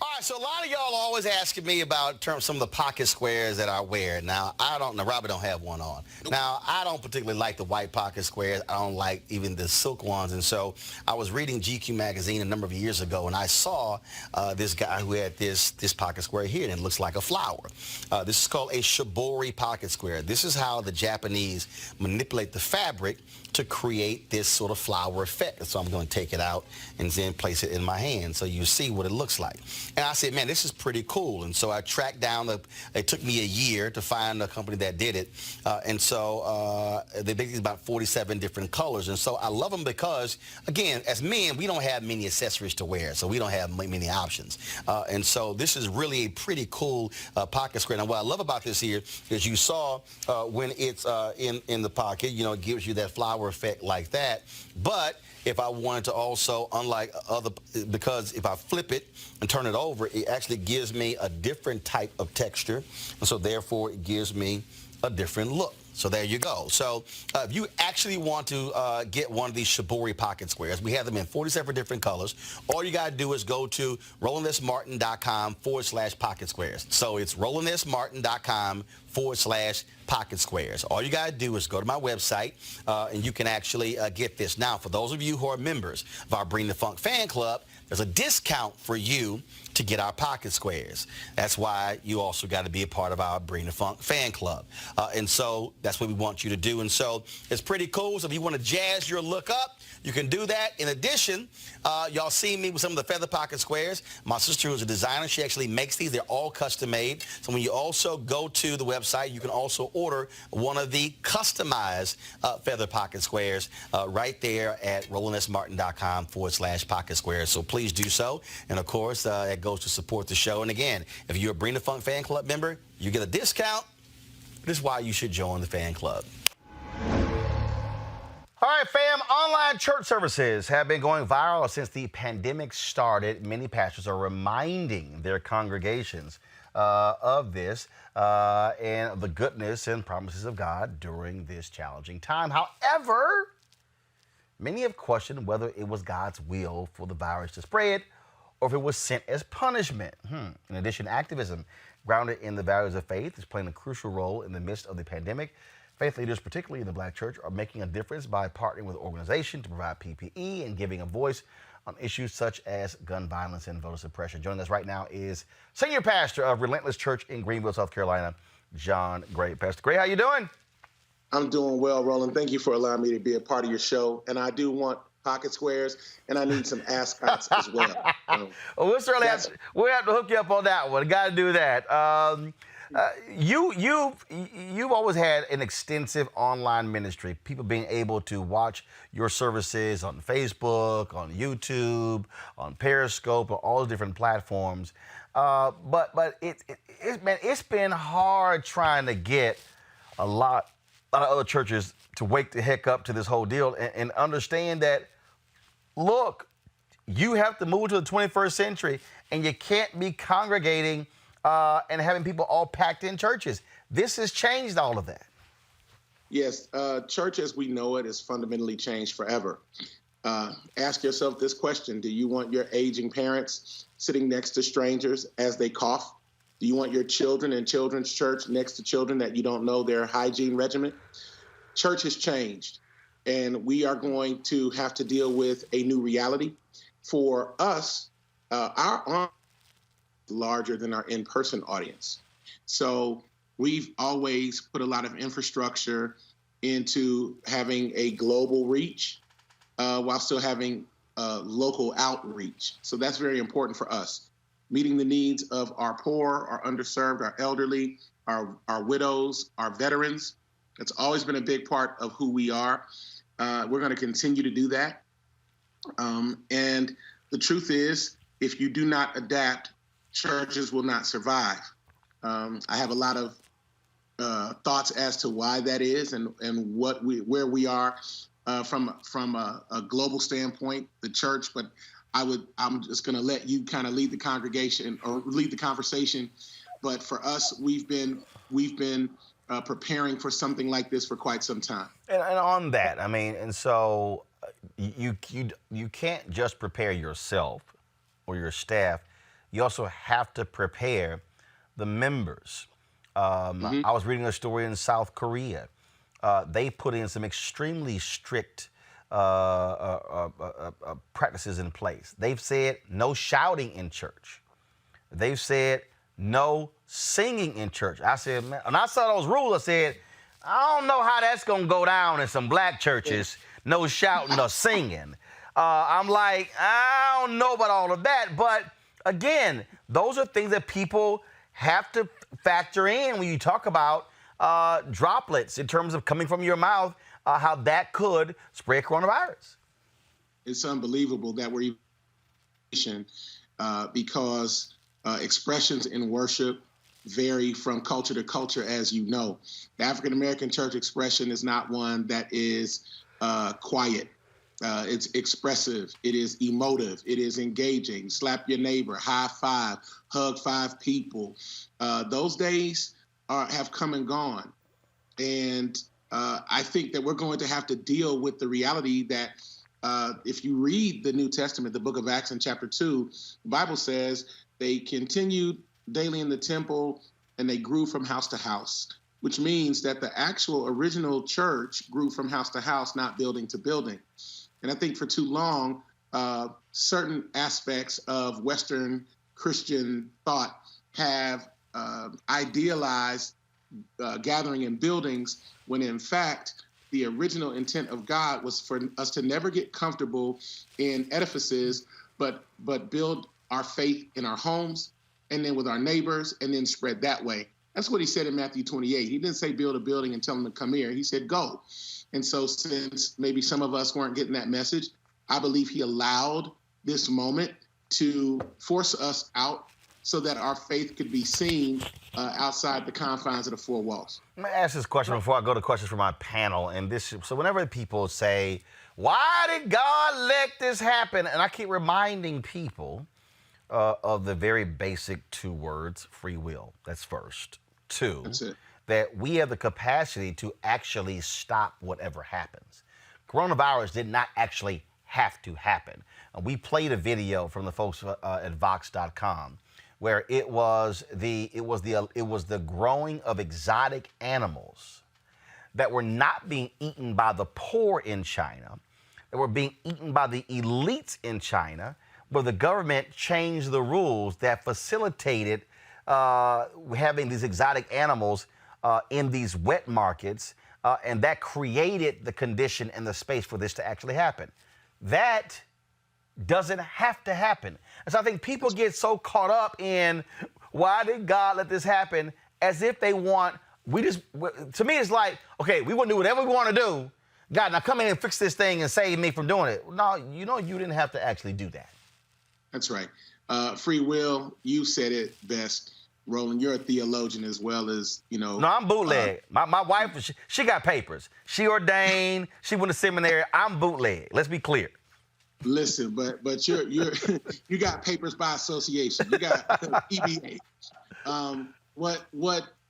All right, so a lot of y'all are always asking me about some of the pocket squares that I wear. Now, Robert don't have one on. Now, I don't particularly like the white pocket squares. I don't like even the silk ones. And so I was reading GQ magazine a number of years ago, and I saw this guy who had this pocket square here, and it looks like a flower. This is called a shibori pocket square. This is how the Japanese manipulate the fabric to create this sort of flower effect. So I'm going to take it out and then place it in my hand so you see what it looks like. And I said, man, this is pretty cool. And so I tracked down, it took me a year to find a company that did it. And so they make these about 47 different colors. And so I love them because, again, as men, we don't have many accessories to wear. So we don't have many options. And so this is really a pretty cool pocket square. Now, what I love about this here is you saw when it's in the pocket, it gives you that flower effect like that. But if I wanted to also, unlike because if I flip it and turn it over, over, it actually gives me a different type of texture. And so therefore it gives me a different look. So there you go. So if you actually want to get one of these Shibori pocket squares, we have them in 47 different colors. All you got to do is go to RolandSMartin.com/pocket squares. So it's RolandSMartin.com/pocket squares. All you got to do is go to my website and you can actually get this. Now, for those of you who are members of our Bring the Funk fan club, there's a discount for you to get our pocket squares. That's why you also got to be a part of our Bring the Funk fan club. And so that's what we want you to do. And so it's pretty cool. So if you want to jazz your look up, you can do that. In addition, y'all see me with some of the feather pocket squares. My sister, who's a designer, she actually makes these. They're all custom made. So when you also go to the website, you can also order one of the customized feather pocket squares right there at RolandSMartin.com/pocket squares. So please do so. And of course, it goes to support the show. And again, if you're a Bring the Funk fan club member, you get a discount. This is why you should join the fan club. All right, fam, online church services have been going viral since the pandemic started. Many pastors are reminding their congregations of this and the goodness and promises of God during this challenging time. However, many have questioned whether it was God's will for the virus to spread or if it was sent as punishment. In addition, activism grounded in the values of faith is playing a crucial role in the midst of the pandemic. Faith leaders, particularly in the Black church, are making a difference by partnering with organizations to provide PPE and giving a voice on issues such as gun violence and voter suppression. Joining us right now is Senior Pastor of Relentless Church in Greenville, South Carolina, John Gray. Pastor Gray, how you doing? I'm doing well, Roland. Thank you for allowing me to be a part of your show. And I do want pocket squares, and I need some ascots as well. Well, we'll certainly have to hook you up on that one. Got to do that. You've always had an extensive online ministry. People being able to watch your services on Facebook, on YouTube, on Periscope, on all the different platforms. But it's been hard trying to get a lot of other churches to wake the heck up to this whole deal and understand that, look, you have to move to the 21st century and you can't be congregating and having people all packed in churches. This has changed all of that. Yes, church as we know it has fundamentally changed forever. Ask yourself this question. Do you want your aging parents sitting next to strangers as they cough? Do you want your children in children's church next to children that you don't know their hygiene regimen? Church has changed, and we are going to have to deal with a new reality. For us, our audience is larger than our in-person audience. So we've always put a lot of infrastructure into having a global reach while still having local outreach. So that's very important for us. Meeting the needs of our poor, our underserved, our elderly, our widows, our veterans. It's always been a big part of who we are. We're going to continue to do that. And the truth is, if you do not adapt, churches will not survive. I have a lot of thoughts as to why that is and where we are from a global standpoint, the church. But I'm just going to let you kind of lead the congregation or lead the conversation. But for us, we've been preparing for something like this for quite some time. And on that, I mean, and so you can't just prepare yourself or your staff. You also have to prepare the members. I was reading a story in South Korea. They put in some extremely strict practices in place. They've said no shouting in church. They've said no singing in church. I said, man, when I saw those rules, I said, I don't know how that's going to go down in some Black churches. No shouting or singing. I'm like, I don't know about all of that. But again, those are things that people have to factor in when you talk about droplets in terms of coming from your mouth, how that could spread coronavirus. It's unbelievable that we're even because expressions in worship vary from culture to culture, as you know. The African American church expression is not one that is quiet. It's expressive. It is emotive. It is engaging. Slap your neighbor, high five, hug 5 people. Those days have come and gone. And I think that we're going to have to deal with the reality that if you read the New Testament, the book of Acts in chapter 2, the Bible says they continued daily in the temple and they grew from house to house, which means that the actual original church grew from house to house, not building to building. And I think for too long, certain aspects of Western Christian thought have idealized gathering in buildings, when in fact, the original intent of God was for us to never get comfortable in edifices, but build our faith in our homes and then with our neighbors and then spread that way. That's what he said in Matthew 28. He didn't say build a building and tell them to come here. He said go. And so since maybe some of us weren't getting that message, I believe he allowed this moment to force us out so that our faith could be seen outside the confines of the 4 walls. Let me ask this question before I go to questions from my panel. So whenever people say, why did God let this happen? And I keep reminding people of the very basic 2 words, free will. That's first. 2, That's it. That we have the capacity to actually stop whatever happens. Coronavirus did not actually have to happen. We played a video from the folks at Vox.com where it was the growing of exotic animals that were not being eaten by the poor in China, that were being eaten by the elites in China, where the government changed the rules that facilitated having these exotic animals in these wet markets, and that created the condition and the space for this to actually happen. That doesn't have to happen. And so I think people get so caught up in why did God let this happen, as if they want, to me it's like, okay, we want to do whatever we want to do. God, now come in and fix this thing and save me from doing it. No, you didn't have to actually do that. That's right. Free will, you said it best. Roland, you're a theologian as well as, No, I'm bootleg. My wife, she got papers. She ordained. She went to seminary. I'm bootleg. Let's be clear. Listen, but you're you got papers by association. You got EBA.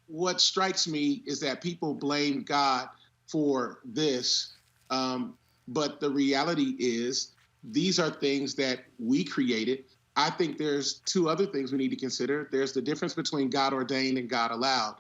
What strikes me is that people blame God for this, but the reality is these are things that we created. I think there's 2 other things we need to consider. There's the difference between God ordained and God allowed.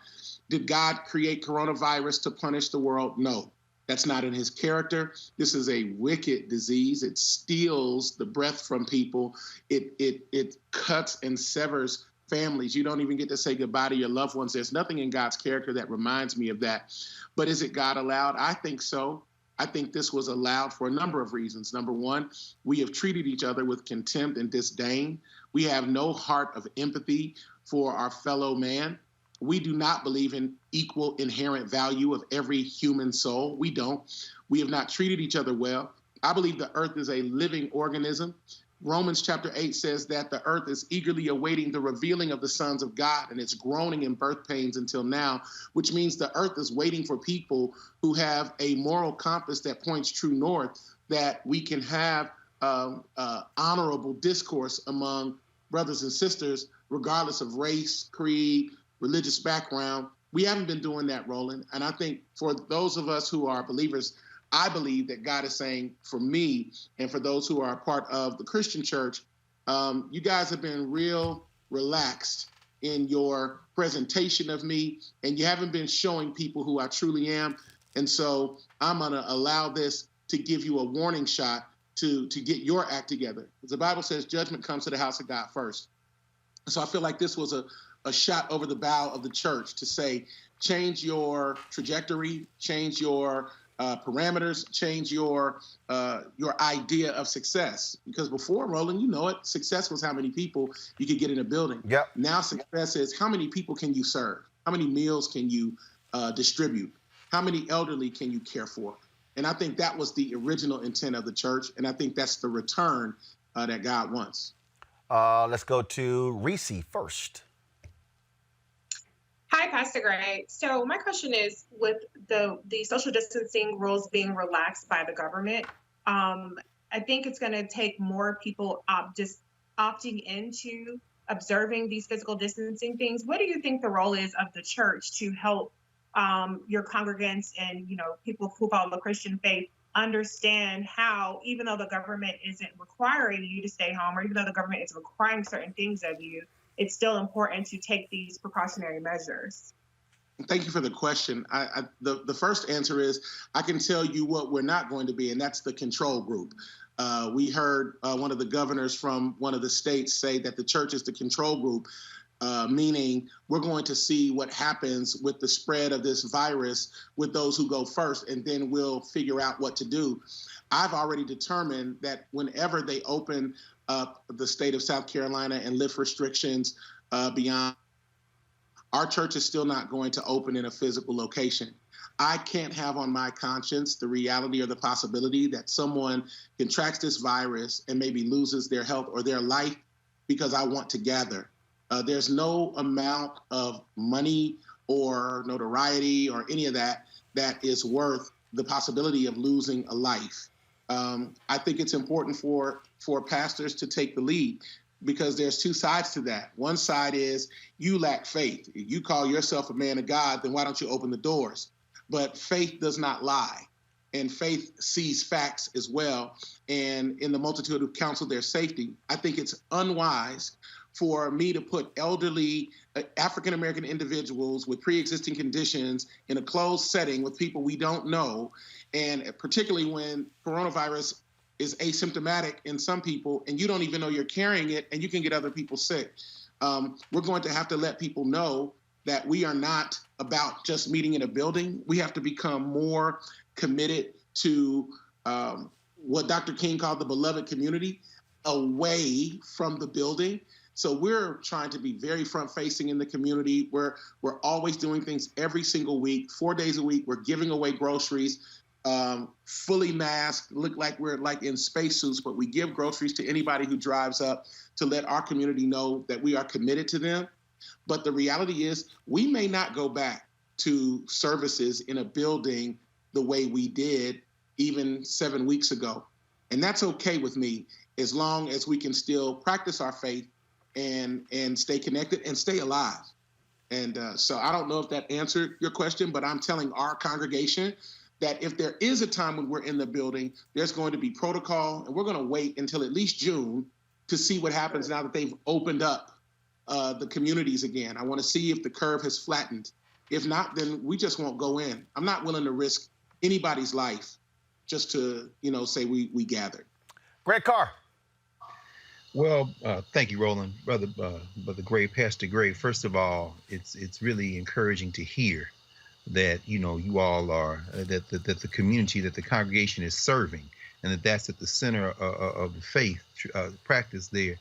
Did God create coronavirus to punish the world? No. That's not in his character. This is a wicked disease. It steals the breath from people. It cuts and severs families. You don't even get to say goodbye to your loved ones. There's nothing in God's character that reminds me of that. But is it God allowed? I think so. I think this was allowed for a number of reasons. Number 1, we have treated each other with contempt and disdain. We have no heart of empathy for our fellow man. We do not believe in equal inherent value of every human soul. We don't. We have not treated each other well. I believe the earth is a living organism. Romans chapter 8 says that the earth is eagerly awaiting the revealing of the sons of God, and it's groaning in birth pains until now, which means the earth is waiting for people who have a moral compass that points true north, that we can have honorable discourse among brothers and sisters, regardless of race, creed, religious background. We haven't been doing that, Roland. And I think for those of us who are believers, I believe that God is saying, for me and for those who are a part of the Christian church, you guys have been real relaxed in your presentation of me, and you haven't been showing people who I truly am. And so I'm going to allow this to give you a warning shot to get your act together. The Bible says judgment comes to the house of God first. So I feel like this was a shot over the bow of the church to say, change your trajectory, change your parameters, change your idea of success. Because before, Roland, you know it, success was how many people you could get in a building. Yep. Now success is how many people can you serve? How many meals can you distribute? How many elderly can you care for? And I think that was the original intent of the church, and I think that's the return that God wants. Let's go to Reese first. Hi, Pastor Gray. So my question is, with the social distancing rules being relaxed by the government, I think it's going to take more people just opting into observing these physical distancing things. What do you think the role is of the church to help your congregants and people who follow the Christian faith understand how, even though the government isn't requiring you to stay home, or even though the government is requiring certain things of you, it's still important to take these precautionary measures? Thank you for the question. The first answer is I can tell you what we're not going to be, and that's the control group. We heard one of the governors from one of the states say that the church is the control group, meaning we're going to see what happens with the spread of this virus with those who go first, and then we'll figure out what to do. I've already determined that whenever they open up the state of South Carolina and lift restrictions beyond, our church is still not going to open in a physical location. I can't have on my conscience the reality or the possibility that someone contracts this virus and maybe loses their health or their life because I want to gather. There's no amount of money or notoriety or any of that that is worth the possibility of losing a life. I think it's important for pastors to take the lead, because there's two sides to that. One side is you lack faith. If you call yourself a man of God, then why don't you open the doors? But faith does not lie, and faith sees facts as well. And in the multitude of counsel, there's safety. I think it's unwise for me to put elderly African-American individuals with pre-existing conditions in a closed setting with people we don't know, and particularly when coronavirus is asymptomatic in some people, and you don't even know you're carrying it, and you can get other people sick. We're going to have to let people know that we are not about just meeting in a building. We have to become more committed to what Dr. King called the beloved community, away from the building. So we're trying to be very front-facing in the community. We're always doing things every single week, 4 days a week. We're giving away groceries, fully masked, look like we're like in spacesuits, but we give groceries to anybody who drives up to let our community know that we are committed to them. But the reality is we may not go back to services in a building the way we did even 7 weeks ago. And that's okay with me, as long as we can still practice our faith and stay connected and stay alive. And so I don't know if that answered your question, but I'm telling our congregation that if there is a time when we're in the building, there's going to be protocol, and we're going to wait until at least June to see what happens now that they've opened up the communities again. I want to see if the curve has flattened. If not, then we just won't go in. I'm not willing to risk anybody's life just to, say we gathered. Greg Carr. Well, thank you, Roland, brother Gray, Pastor Gray. First of all, it's really encouraging to hear that you all are that the community, that the congregation is serving, and that's at the center of the faith practice there.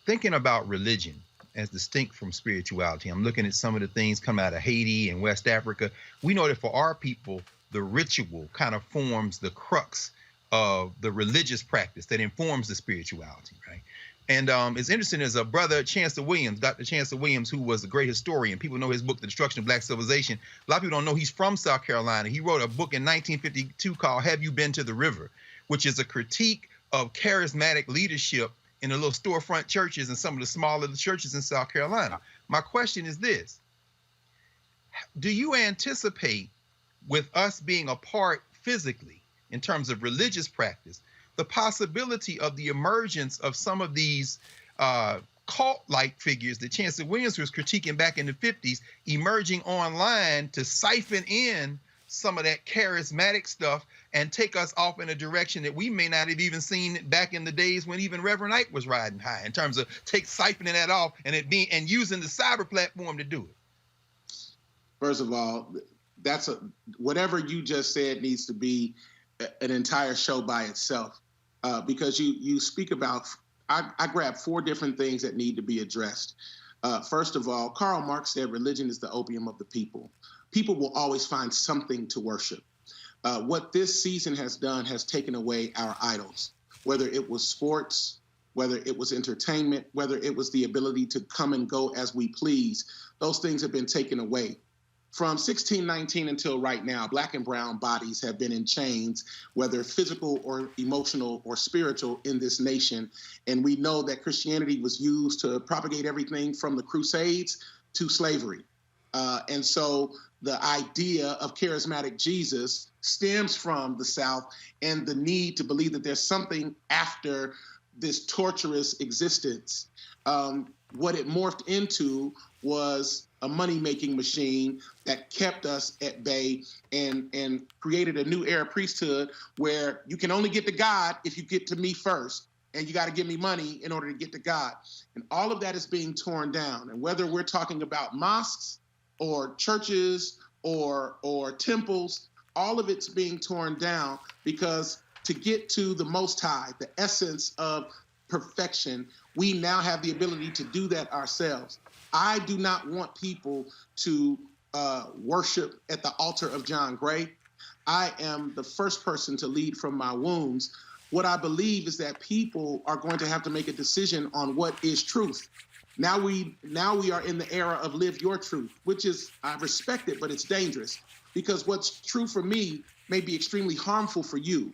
Thinking about religion as distinct from spirituality, I'm looking at some of the things come out of Haiti and West Africa. We know that for our people, the ritual kind of forms the crux of the religious practice that informs the spirituality, right? And it's interesting, as a brother, Chancellor Williams, Dr. Chancellor Williams, who was a great historian. People know his book, The Destruction of Black Civilization. A lot of people don't know he's from South Carolina. He wrote a book in 1952 called Have You Been to the River?, which is a critique of charismatic leadership in the little storefront churches and some of the smaller churches in South Carolina. My question is this: do you anticipate, with us being apart physically in terms of religious practice, the possibility of the emergence of some of these cult-like figures that Chancellor Williams was critiquing back in the 50s, emerging online to siphon in some of that charismatic stuff and take us off in a direction that we may not have even seen back in the days when even Reverend Ike was riding high, in terms of siphoning that off and using the cyber platform to do it? First of all, whatever you just said needs to be an entire show by itself. Because you speak about, I grabbed 4 different things that need to be addressed. First of all, Karl Marx said religion is the opium of the people. People will always find something to worship. What this season has done has taken away our idols, whether it was sports, whether it was entertainment, whether it was the ability to come and go as we please. Those things have been taken away. From 1619 until right now, Black and brown bodies have been in chains, whether physical or emotional or spiritual, in this nation. And we know that Christianity was used to propagate everything from the Crusades to slavery. And so the idea of charismatic Jesus stems from the South and the need to believe that there's something after this torturous existence. What it morphed into was a money-making machine that kept us at bay and created a new era priesthood where you can only get to God if you get to me first, and you got to give me money in order to get to God. And all of that is being torn down. And whether we're talking about mosques or churches or temples, all of it's being torn down, because to get to the Most High, the essence of perfection, we now have the ability to do that ourselves. I do not want people to worship at the altar of John Gray. I am the first person to lead from my wounds. What I believe is that people are going to have to make a decision on what is truth. Now we are in the era of live your truth, which is, I respect it, but it's dangerous, because what's true for me may be extremely harmful for you.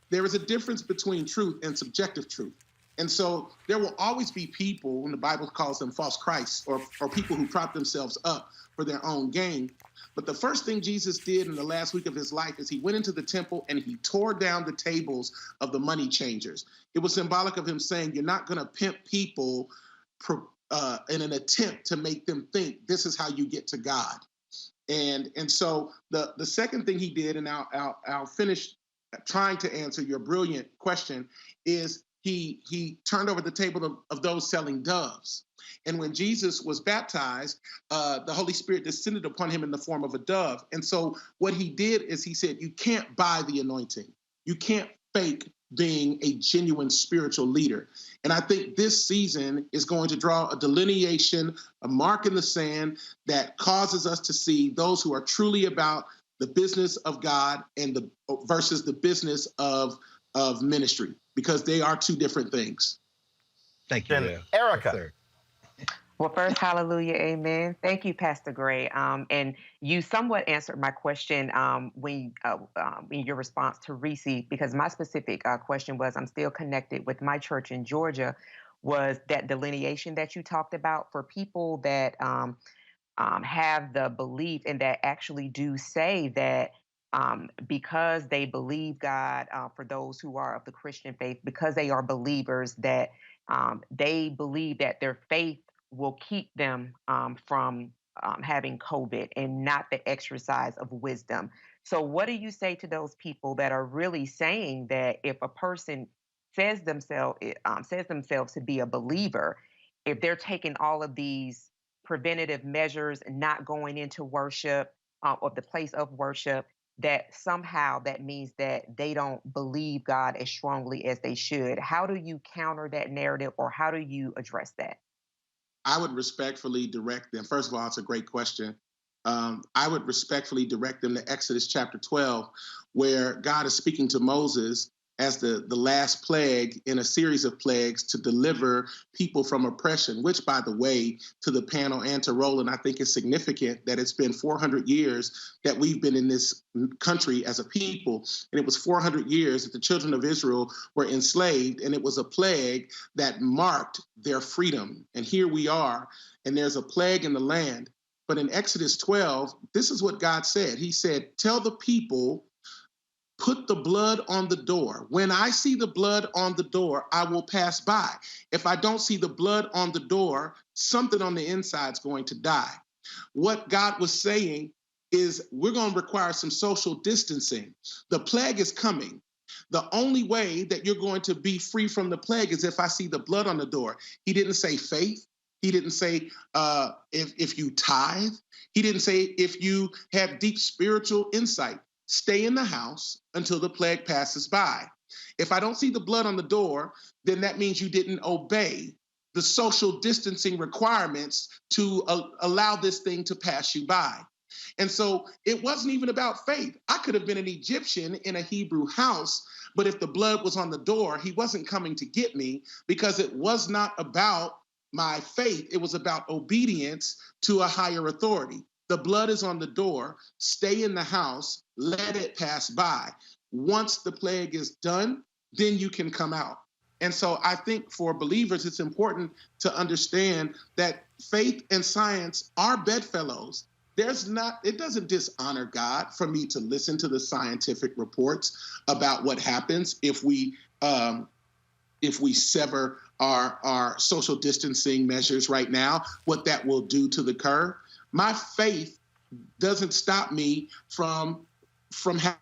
There is a difference between truth and subjective truth. And so there will always be people, and the Bible calls them false Christs, or people who prop themselves up for their own gain. But the first thing Jesus did in the last week of his life is he went into the temple and he tore down the tables of the money changers. It was symbolic of him saying, you're not going to pimp people in an attempt to make them think this is how you get to God. And so the second thing he did, and I'll finish trying to answer your brilliant question, is he turned over the table of those selling doves. And when Jesus was baptized, the Holy Spirit descended upon him in the form of a dove. And so what he did is he said, you can't buy the anointing. You can't fake being a genuine spiritual leader. And I think this season is going to draw a delineation, a mark in the sand that causes us to see those who are truly about the business of God and versus the business of ministry, because they are two different things. Thank you, then Erica. Well, first, hallelujah, amen. Thank you, Pastor Gray. And you somewhat answered my question when in your response to Reese, because my specific question was, I'm still connected with my church in Georgia, was that delineation that you talked about for people that have the belief and that actually do say that because they believe God, for those who are of the Christian faith, because they are believers, that they believe that their faith will keep them from having COVID and not the exercise of wisdom. So what do you say to those people that are really saying that if a person says themselves to be a believer, if they're taking all of these preventative measures and not going into worship or the place of worship, that somehow that means that they don't believe God as strongly as they should? How do you counter that narrative, or how do you address that? I would respectfully direct them. First of all, it's a great question. I would respectfully direct them to Exodus chapter 12, where God is speaking to Moses as the last plague in a series of plagues to deliver people from oppression, which, by the way, to the panel and to Roland, I think is significant that it's been 400 years that we've been in this country as a people. And it was 400 years that the children of Israel were enslaved, and it was a plague that marked their freedom. And here we are, and there's a plague in the land. But in Exodus 12, this is what God said. He said, tell the people, put the blood on the door. When I see the blood on the door, I will pass by. If I don't see the blood on the door, something on the inside is going to die. What God was saying is we're going to require some social distancing. The plague is coming. The only way that you're going to be free from the plague is if I see the blood on the door. He didn't say faith. He didn't say if you tithe. He didn't say if you have deep spiritual insight. Stay in the house until the plague passes by. If I don't see the blood on the door, then that means you didn't obey the social distancing requirements to allow this thing to pass you by. And so it wasn't even about faith. I could have been an Egyptian in a Hebrew house, but if the blood was on the door, he wasn't coming to get me, because it was not about my faith. It was about obedience to a higher authority. The blood is on the door. Stay in the house. Let it pass by. Once the plague is done, then you can come out. And so I think for believers, it's important to understand that faith and science are bedfellows. It doesn't dishonor God for me to listen to the scientific reports about what happens if we sever our social distancing measures right now, what that will do to the curve. My faith doesn't stop me from having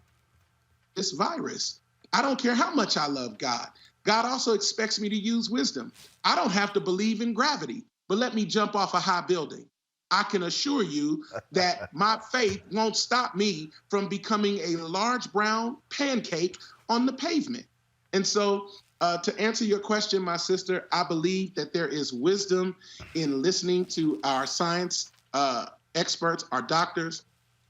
this virus. I don't care how much I love God. God also expects me to use wisdom. I don't have to believe in gravity, but let me jump off a high building. I can assure you that my faith won't stop me from becoming a large brown pancake on the pavement. And so to answer your question, my sister, I believe that there is wisdom in listening to our science experts, our doctors,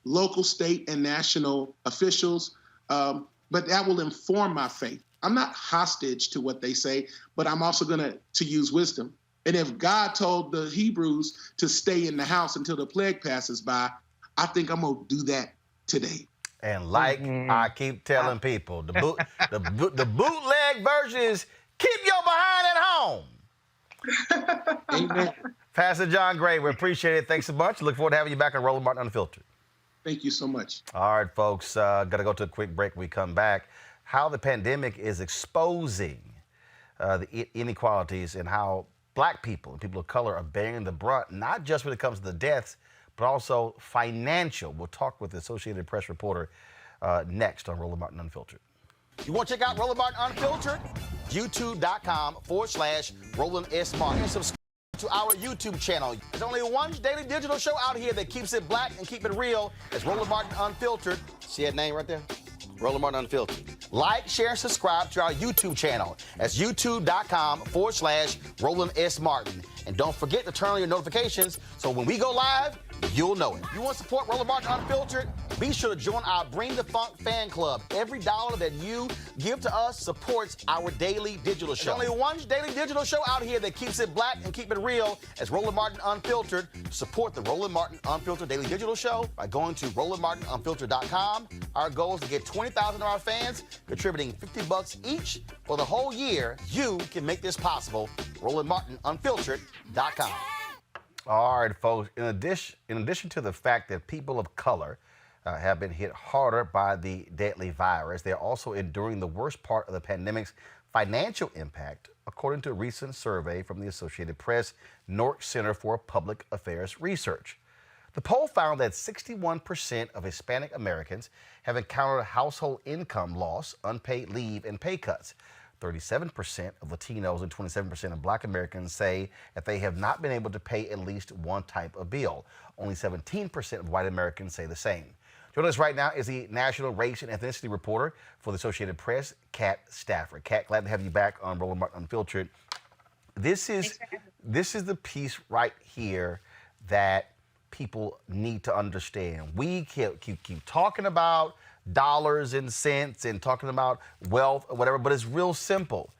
local, state, and national officials, but that will inform my faith. I'm not hostage to what they say, but I'm also going to use wisdom. And if God told the Hebrews to stay in the house until the plague passes by, I think I'm going to do that today. And like I keep telling people, the bootleg version is keep your behind at home. Amen. Pastor John Gray, we appreciate it. Thanks so much. Look forward to having you back on Roland Martin Unfiltered. Thank you so much. All right, folks, got to go to a quick break. When we come back, how the pandemic is exposing the inequalities and how Black people and people of color are bearing the brunt, not just when it comes to the deaths, but also financial. We'll talk with the Associated Press reporter next on Roland Martin Unfiltered. You want to check out Roland Martin Unfiltered? YouTube.com/Roland S. Martin. And subscribe to our YouTube channel. There's only one daily digital show out here that keeps it black and keep it real. It's Roland Martin Unfiltered. See that name right there? Roland Martin Unfiltered. Like, share, and subscribe to our YouTube channel. That's youtube.com/Roland S. Martin. And don't forget to turn on your notifications so when we go live, you'll know it. You want to support Roland Martin Unfiltered? Be sure to join our Bring the Funk fan club. Every dollar that you give to us supports our daily digital show. There's only one daily digital show out here that keeps it black and keep it real. It's Roland Martin Unfiltered. Support the Roland Martin Unfiltered daily digital show by going to RolandMartinUnfiltered.com. Our goal is to get 20,000 of our fans contributing $50 each for the whole year. You can make this possible. RolandMartinUnfiltered.com. All right, folks. In addition to the fact that people of color have been hit harder by the deadly virus, they're also enduring the worst part of the pandemic's financial impact, according to a recent survey from the Associated Press Nork Center for Public Affairs Research. The poll found that 61% of Hispanic Americans have encountered household income loss, unpaid leave, and pay cuts. 37% of Latinos and 27% of Black Americans say that they have not been able to pay at least one type of bill. Only 17% of white Americans say the same. Joining us right now is the National Race and Ethnicity Reporter for the Associated Press, Kat Stafford. Kat, glad to have you back on Roland Martin Unfiltered. This is the piece right here that people need to understand. We keep talking about dollars and cents and talking about wealth or whatever, but it's real simple.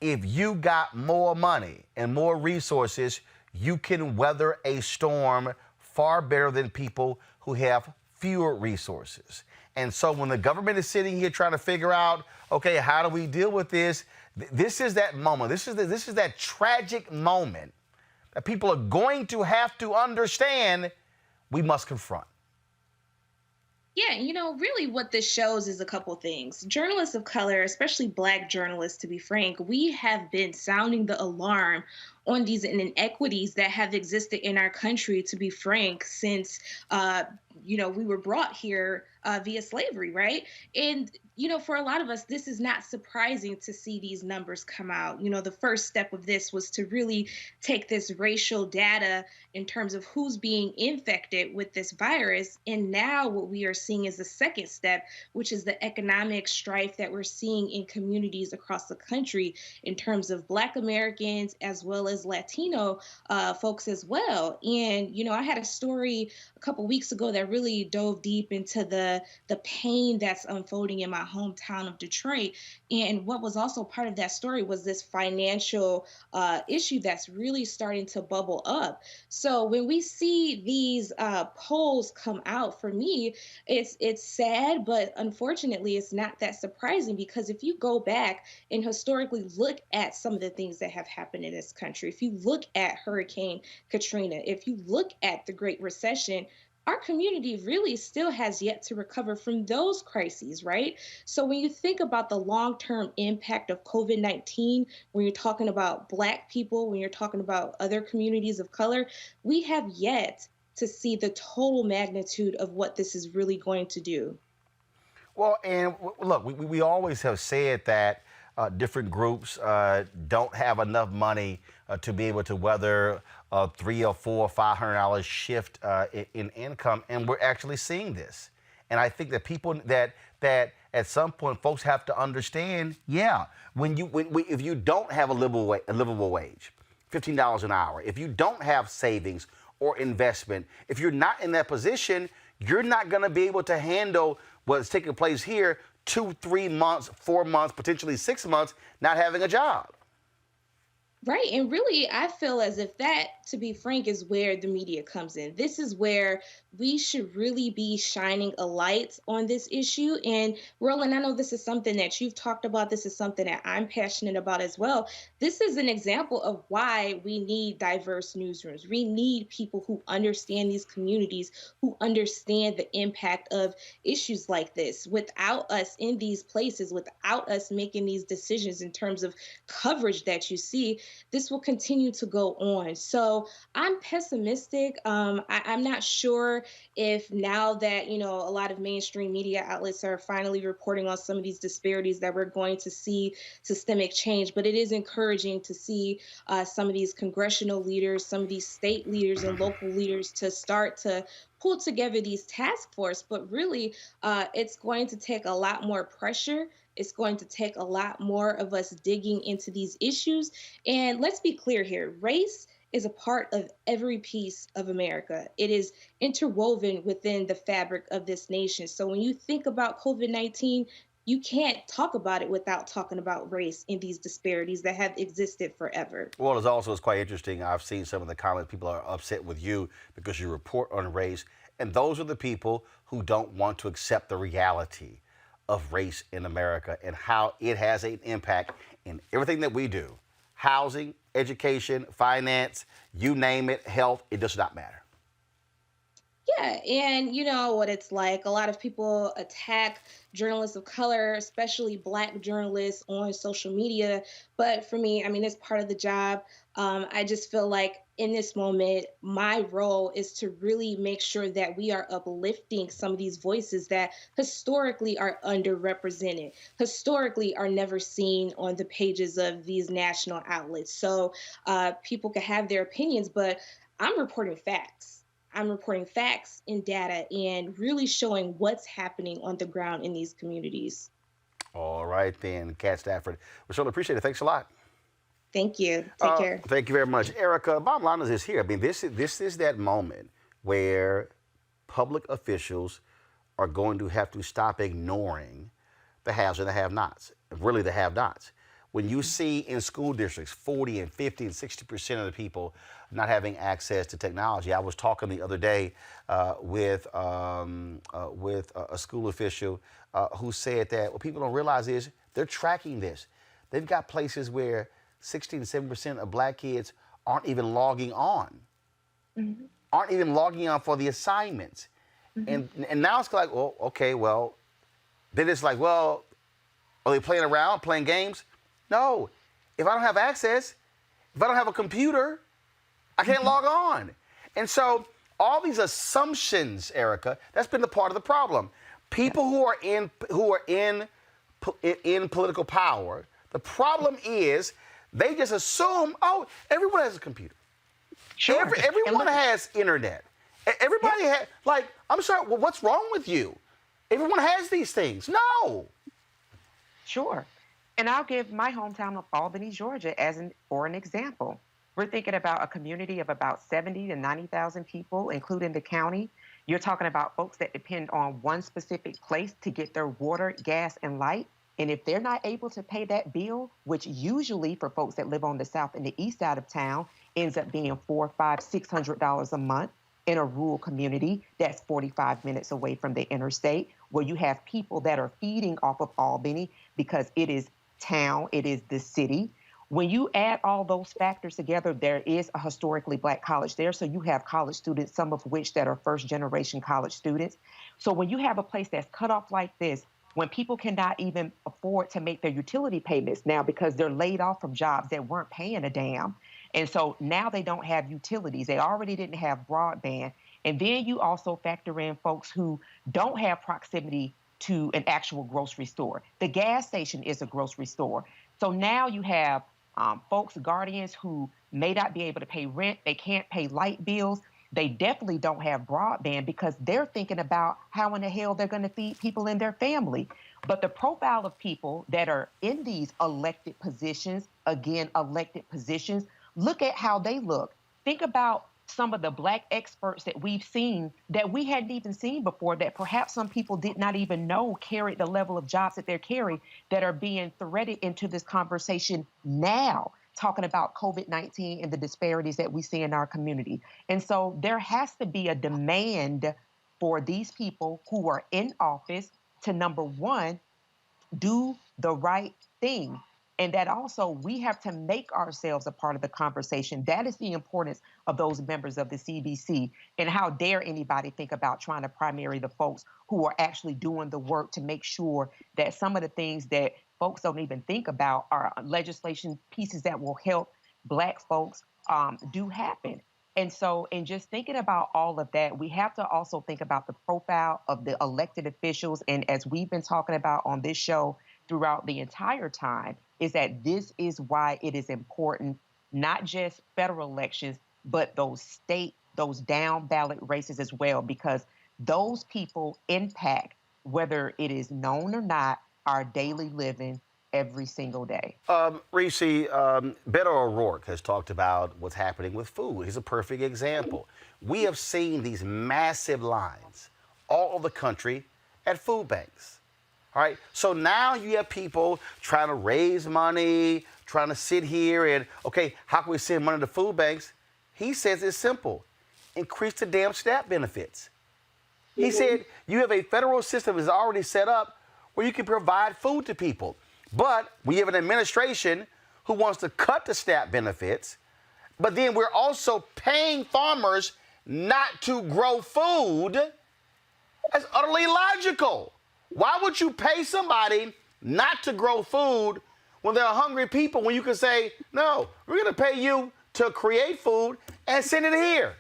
If you got more money and more resources, you can weather a storm far better than people who have fewer resources. And so when the government is sitting here trying to figure out, okay, how do we deal with this? This is that moment. This is that tragic moment that people are going to have to understand we must confront. Yeah, really what this shows is a couple things. Journalists of color, especially Black journalists, to be frank, we have been sounding the alarm on these inequities that have existed in our country, to be frank, since, we were brought here via slavery, right? And, for a lot of us, this is not surprising to see these numbers come out. The first step of this was to really take this racial data in terms of who's being infected with this virus. And now what we are seeing is the second step, which is the economic strife that we're seeing in communities across the country in terms of Black Americans as well as Latino folks as well. And, I had a story a couple weeks ago that really dove deep into the the pain that's unfolding in my hometown of Detroit. And what was also part of that story was this financial issue that's really starting to bubble up. So when we see these polls come out, for me, it's sad, but unfortunately, it's not that surprising, because if you go back and historically look at some of the things that have happened in this country, if you look at Hurricane Katrina, if you look at the Great Recession, our community really still has yet to recover from those crises, right? So when you think about the long-term impact of COVID-19, when you're talking about Black people, when you're talking about other communities of color, we have yet to see the total magnitude of what this is really going to do. Well, and look, we always have said that different groups don't have enough money to be able to weather a $300 or $400 or $500 shift in income, and we're actually seeing this. And I think that people that at some point folks have to understand, yeah, if you don't have a livable wage, $15 an hour, if you don't have savings or investment, if you're not in that position, you're not going to be able to handle what's taking place here 2, 3 months, 4 months, potentially 6 months, not having a job. Right. And really, I feel as if that, to be frank, is where the media comes in. This is where we should really be shining a light on this issue. And Roland, I know this is something that you've talked about. This is something that I'm passionate about as well. This is an example of why we need diverse newsrooms. We need people who understand these communities, who understand the impact of issues like this. Without us in these places, without us making these decisions in terms of coverage that you see, this will continue to go on. So I'm pessimistic. I'm not sure if now that, a lot of mainstream media outlets are finally reporting on some of these disparities, that we're going to see systemic change. But it is encouraging to see some of these congressional leaders, some of these state leaders and local leaders to start to pull together these task force. But really, it's going to take a lot more pressure. It's going to take a lot more of us digging into these issues. And let's be clear here, race is a part of every piece of America. It is interwoven within the fabric of this nation. So when you think about COVID-19, you can't talk about it without talking about race and these disparities that have existed forever. Well, it's quite interesting. I've seen some of the comments. People are upset with you because you report on race. And those are the people who don't want to accept the reality of race in America and how it has an impact in everything that we do. Housing, education, finance, you name it, health, it does not matter. Yeah, and you know what it's like. A lot of people attack journalists of color, especially Black journalists, on social media. But for me, it's part of the job. I just feel like in this moment, my role is to really make sure that we are uplifting some of these voices that historically are underrepresented, historically are never seen on the pages of these national outlets. So people can have their opinions, but I'm reporting facts. I'm reporting facts and data and really showing what's happening on the ground in these communities. All right, then, Kat Stafford. We certainly appreciate it. Thanks a lot. Thank you. Take care. Thank you very much. Erica, bottom line is this here. This is that moment where public officials are going to have to stop ignoring the haves and the have-nots, really the have-nots. When you see in school districts 40 and 50 and 60% of the people not having access to technology. I was talking the other day with a school official who said that what people don't realize is they're tracking this. They've got places where 60 to 70% of Black kids aren't even logging on, aren't even logging on for the assignments. And now it's like, well, okay, well, then it's like, well, are they playing around, playing games? No. If I don't have access, if I don't have a computer, I can't log on. And so all these assumptions, Erica, that's been the part of the problem. People who are in political power, the problem is they just assume, oh, everyone has a computer. Sure. Everyone has internet. Everybody has, I'm sorry, well, what's wrong with you? Everyone has these things. No. Sure. And I'll give my hometown of Albany, Georgia, for an example. We're thinking about a community of about 70 to 90,000 people, including the county. You're talking about folks that depend on one specific place to get their water, gas, and light. And if they're not able to pay that bill, which usually for folks that live on the south and the east side of town ends up being $400, $500, $600 a month in a rural community that's 45 minutes away from the interstate, where you have people that are feeding off of Albany because it is town, it is the city. When you add all those factors together, there is a historically Black college there. So you have college students, some of which that are first generation college students. So when you have a place that's cut off like this, when people cannot even afford to make their utility payments now because they're laid off from jobs that weren't paying a damn. And so now they don't have utilities. They already didn't have broadband. And then you also factor in folks who don't have proximity to an actual grocery store. The gas station is a grocery store. So now you have folks, guardians who may not be able to pay rent. They can't pay light bills. They definitely don't have broadband because they're thinking about how in the hell they're going to feed people in their family. But the profile of people that are in these elected positions, again, elected positions, look at how they look. Think about some of the Black experts that we've seen that we hadn't even seen before, that perhaps some people did not even know carried the level of jobs that they're carrying, that are being threaded into this conversation now, talking about COVID-19 and the disparities that we see in our community. And so there has to be a demand for these people who are in office to, number one, do the right thing. And that also we have to make ourselves a part of the conversation. That is the importance of those members of the CBC. And how dare anybody think about trying to primary the folks who are actually doing the work to make sure that some of the things that folks don't even think about are legislation pieces that will help Black folks do happen. And so in just thinking about all of that, we have to also think about the profile of the elected officials. And as we've been talking about on this show throughout the entire time, is that this is why it is important, not just federal elections, but those state, those down ballot races as well, because those people impact, whether it is known or not, our daily living every single day. Reese, Beto O'Rourke has talked about what's happening with food. He's a perfect example. We have seen these massive lines all over the country at food banks. All right, so now you have people trying to raise money, trying to sit here and, okay, how can we send money to food banks? He says it's simple. Increase the damn SNAP benefits. He said you have a federal system that's already set up where you can provide food to people. But we have an administration who wants to cut the SNAP benefits, but then we're also paying farmers not to grow food. That's utterly illogical. Why would you pay somebody not to grow food when there are hungry people, when you can say, no, we're going to pay you to create food and send it here?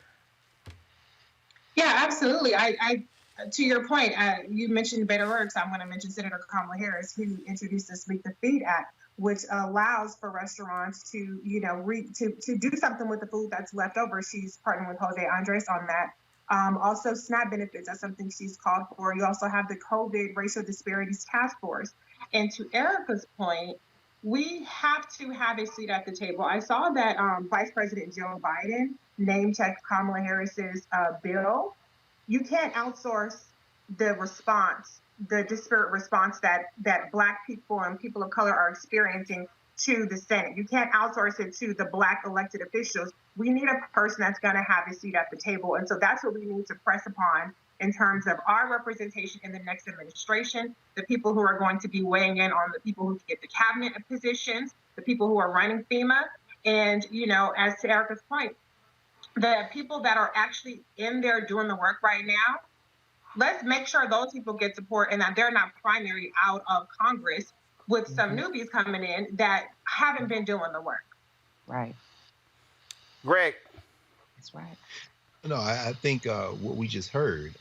Yeah, absolutely. I to your point, you mentioned Beto O'Rourke, so I'm going to mention Senator Kamala Harris, who introduced the Speak the Feed Act, which allows for restaurants to, to do something with the food that's left over. She's partnering with Jose Andres on that. Also, SNAP benefits, that's something she's called for. You also have the COVID Racial Disparities Task Force. And to Erica's point, we have to have a seat at the table. I saw that Vice President Joe Biden name-checked Kamala Harris's bill. You can't outsource the response, the disparate response that Black people and people of color are experiencing to the Senate. You can't outsource it to the Black elected officials. We need a person that's going to have a seat at the table. And so that's what we need to press upon in terms of our representation in the next administration, the people who are going to be weighing in on the people who get the cabinet positions, the people who are running FEMA. And, as to Erica's point, the people that are actually in there doing the work right now, let's make sure those people get support and that they're not primary out of Congress with some newbies coming in that haven't been doing the work. Right. Greg. That's right. No, I think what we just heard,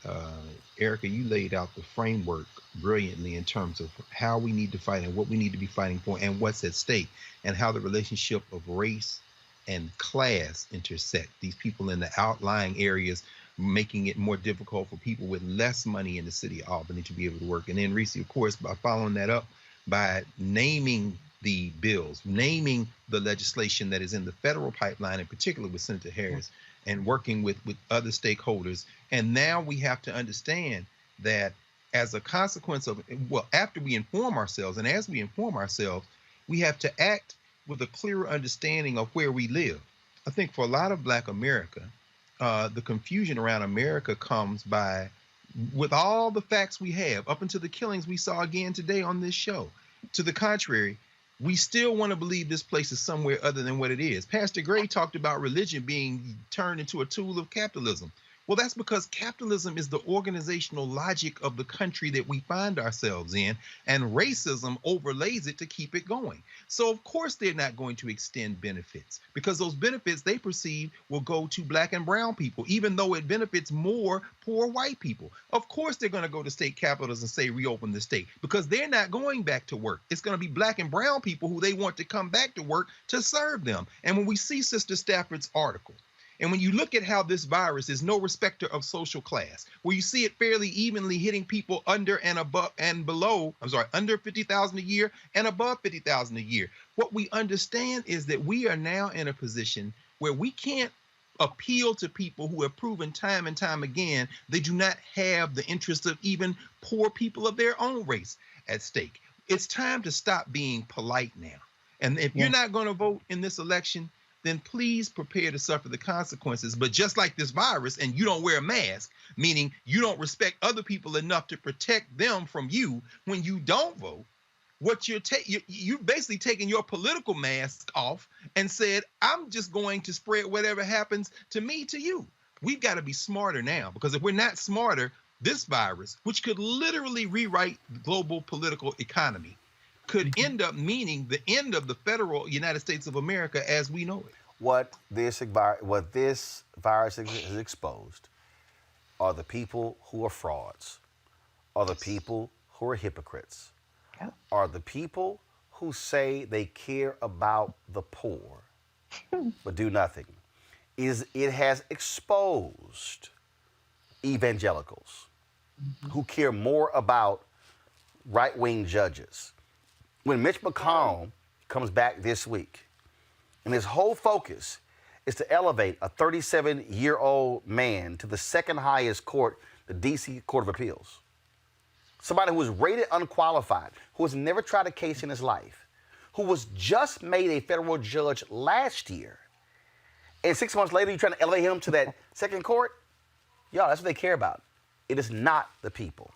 Erica, you laid out the framework brilliantly in terms of how we need to fight and what we need to be fighting for and what's at stake, and how the relationship of race and class intersect. These people in the outlying areas, making it more difficult for people with less money in the city of Albany to be able to work. And then Reese, of course, by following that up, by naming the bills, naming the legislation that is in the federal pipeline, in particular with Senator Harris, and working with other stakeholders. And now we have to understand that as a consequence of, well, after we inform ourselves, and as we inform ourselves, we have to act with a clearer understanding of where we live. I think for a lot of Black America, the confusion around America comes by, with all the facts we have, up until the killings we saw again today on this show. To the contrary, we still want to believe this place is somewhere other than what it is. Pastor Gray talked about religion being turned into a tool of capitalism. Well, that's because capitalism is the organizational logic of the country that we find ourselves in, and racism overlays it to keep it going. So, of course, they're not going to extend benefits, because those benefits they perceive will go to Black and brown people, even though it benefits more poor white people. Of course, they're going to go to state capitals and say reopen the state, because they're not going back to work. It's going to be Black and brown people who they want to come back to work to serve them. And when we see Sister Stafford's article, and when you look at how this virus is no respecter of social class, where you see it fairly evenly hitting people under and above and below, under 50,000 a year and above 50,000 a year, what we understand is that we are now in a position where we can't appeal to people who have proven time and time again they do not have the interests of even poor people of their own race at stake. It's time to stop being polite now. And if you're not going to vote in this election, then please prepare to suffer the consequences. But just like this virus, and you don't wear a mask, meaning you don't respect other people enough to protect them from you when you don't vote, what you're basically taking your political mask off and said, I'm just going to spread whatever happens to me to you. We've got to be smarter now, because if we're not smarter, this virus, which could literally rewrite the global political economy, could end up meaning the end of the federal United States of America as we know it. What this virus has exposed are the people who are frauds, are the people who are hypocrites, are the people who say they care about the poor but do nothing. It has exposed evangelicals who care more about right-wing judges. When Mitch McConnell comes back this week, and his whole focus is to elevate a 37-year-old man to the second highest court, the D.C. Court of Appeals, somebody who was rated unqualified, who has never tried a case in his life, who was just made a federal judge last year, and 6 months later you're trying to elevate him to that second court? Y'all, that's what they care about. It is not the people,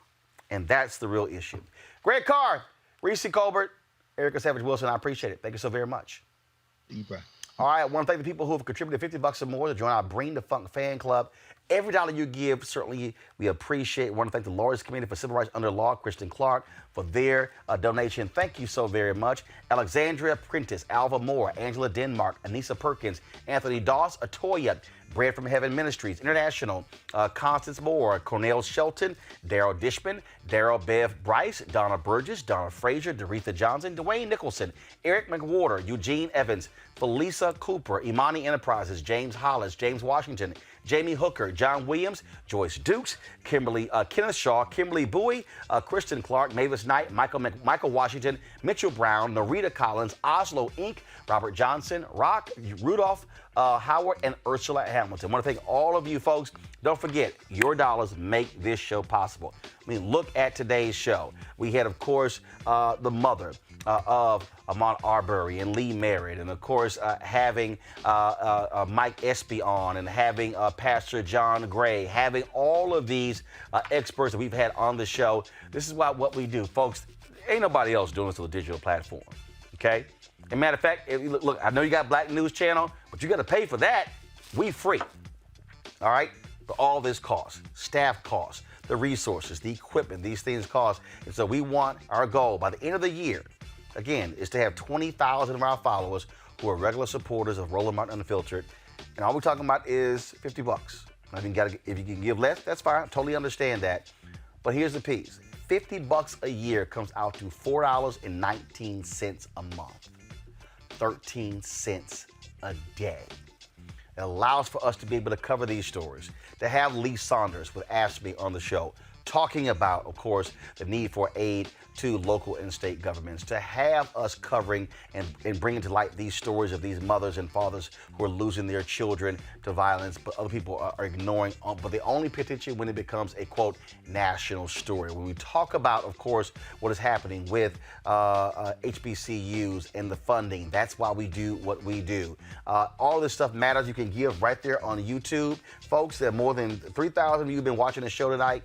and that's the real issue. Greg Carr, Reese Colbert, Erica Savage Wilson, I appreciate it. Thank you so very much. All right, I want to thank the people who have contributed $50 or more to join our Bring the Funk fan club. Every dollar you give, certainly we appreciate. I want to thank the Lawyers Committee for Civil Rights Under Law, Kristen Clark, for their donation. Thank you so very much. Alexandria Prentice, Alva Moore, Angela Denmark, Anissa Perkins, Anthony Doss, Atoya, Bread from Heaven Ministries International, Constance Moore, Cornell Shelton, Daryl Dishman, Daryl Bev Bryce, Donna Burgess, Donna Frazier, Doretha Johnson, Dwayne Nicholson, Eric McWhorter, Eugene Evans, Felisa Cooper, Imani Enterprises, James Hollis, James Washington, Jamie Hooker, John Williams, Joyce Dukes, Kimberly Kenneth Shaw, Kimberly Bowie, Kristen Clark, Mavis Knight, Michael Washington, Mitchell Brown, Narita Collins, Oslo Inc., Robert Johnson, Rock, Rudolph Howard, and Ursula Hamilton. I want to thank all of you folks. Don't forget, your dollars make this show possible. I mean, look at today's show. We had, of course, the mother of Ahmaud Arbery and Lee Merritt, and of course having Mike Espy on, and having Pastor John Gray, having all of these experts that we've had on the show. This is what we do, folks. Ain't nobody else doing this on the digital platform, okay? As a matter of fact, look, I know you got Black News Channel, but you got to pay for that. We free, all right? But all this costs, staff costs, the resources, the equipment, these things cost. And so we want our goal by the end of the year, again, is to have 20,000 of our followers who are regular supporters of Roland Martin Unfiltered. And all we're talking about is $50. If you can give less, that's fine. Totally understand that. But here's the piece. $50 a year comes out to $4.19 a month. 13 cents a day. It allows for us to be able to cover these stories, to have Lee Saunders with AFSCME on the show, talking about, of course, the need for aid to local and state governments, to have us covering and bringing to light these stories of these mothers and fathers who are losing their children to violence, but other people are ignoring. But they only pay attention when it becomes a, quote, national story. When we talk about, of course, what is happening with HBCUs and the funding, that's why we do what we do. All this stuff matters. You can give right there on YouTube. Folks, there are more than 3,000 of you have been watching the show tonight.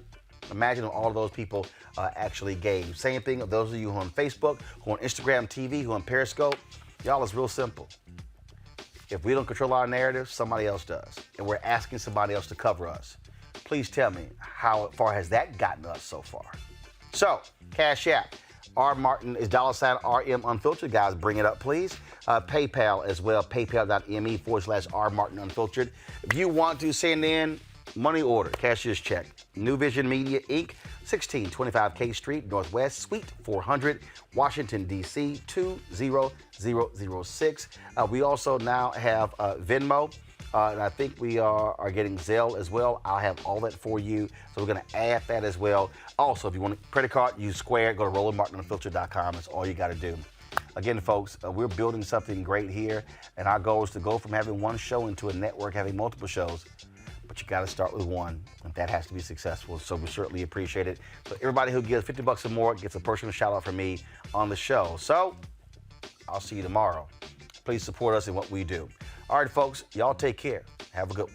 Imagine if all of those people actually gave. Same thing of those of you who are on Facebook, who are on Instagram TV, who are on Periscope. Y'all, it's real simple. If we don't control our narrative, somebody else does. And we're asking somebody else to cover us. Please tell me, how far has that gotten us so far? So, Cash App. R Martin is $RM Unfiltered. Guys, bring it up, please. PayPal as well, paypal.me/R Martin Unfiltered. If you want to send in money order, cashier's check, New Vision Media, Inc., 1625 K Street, Northwest, Suite 400, Washington, D.C., 20006. We also now have Venmo, and I think we are getting Zelle as well. I'll have all that for you, so we're going to add that as well. Also, if you want a credit card, use Square. Go to RolandMartinUnfiltered.com. That's all you got to do. Again, folks, we're building something great here, and our goal is to go from having one show into a network having multiple shows. But you got to start with one, and that has to be successful. So we certainly appreciate it. So everybody who gives $50 or more gets a personal shout out from me on the show. So I'll see you tomorrow. Please support us in what we do. All right, folks, y'all take care. Have a good one.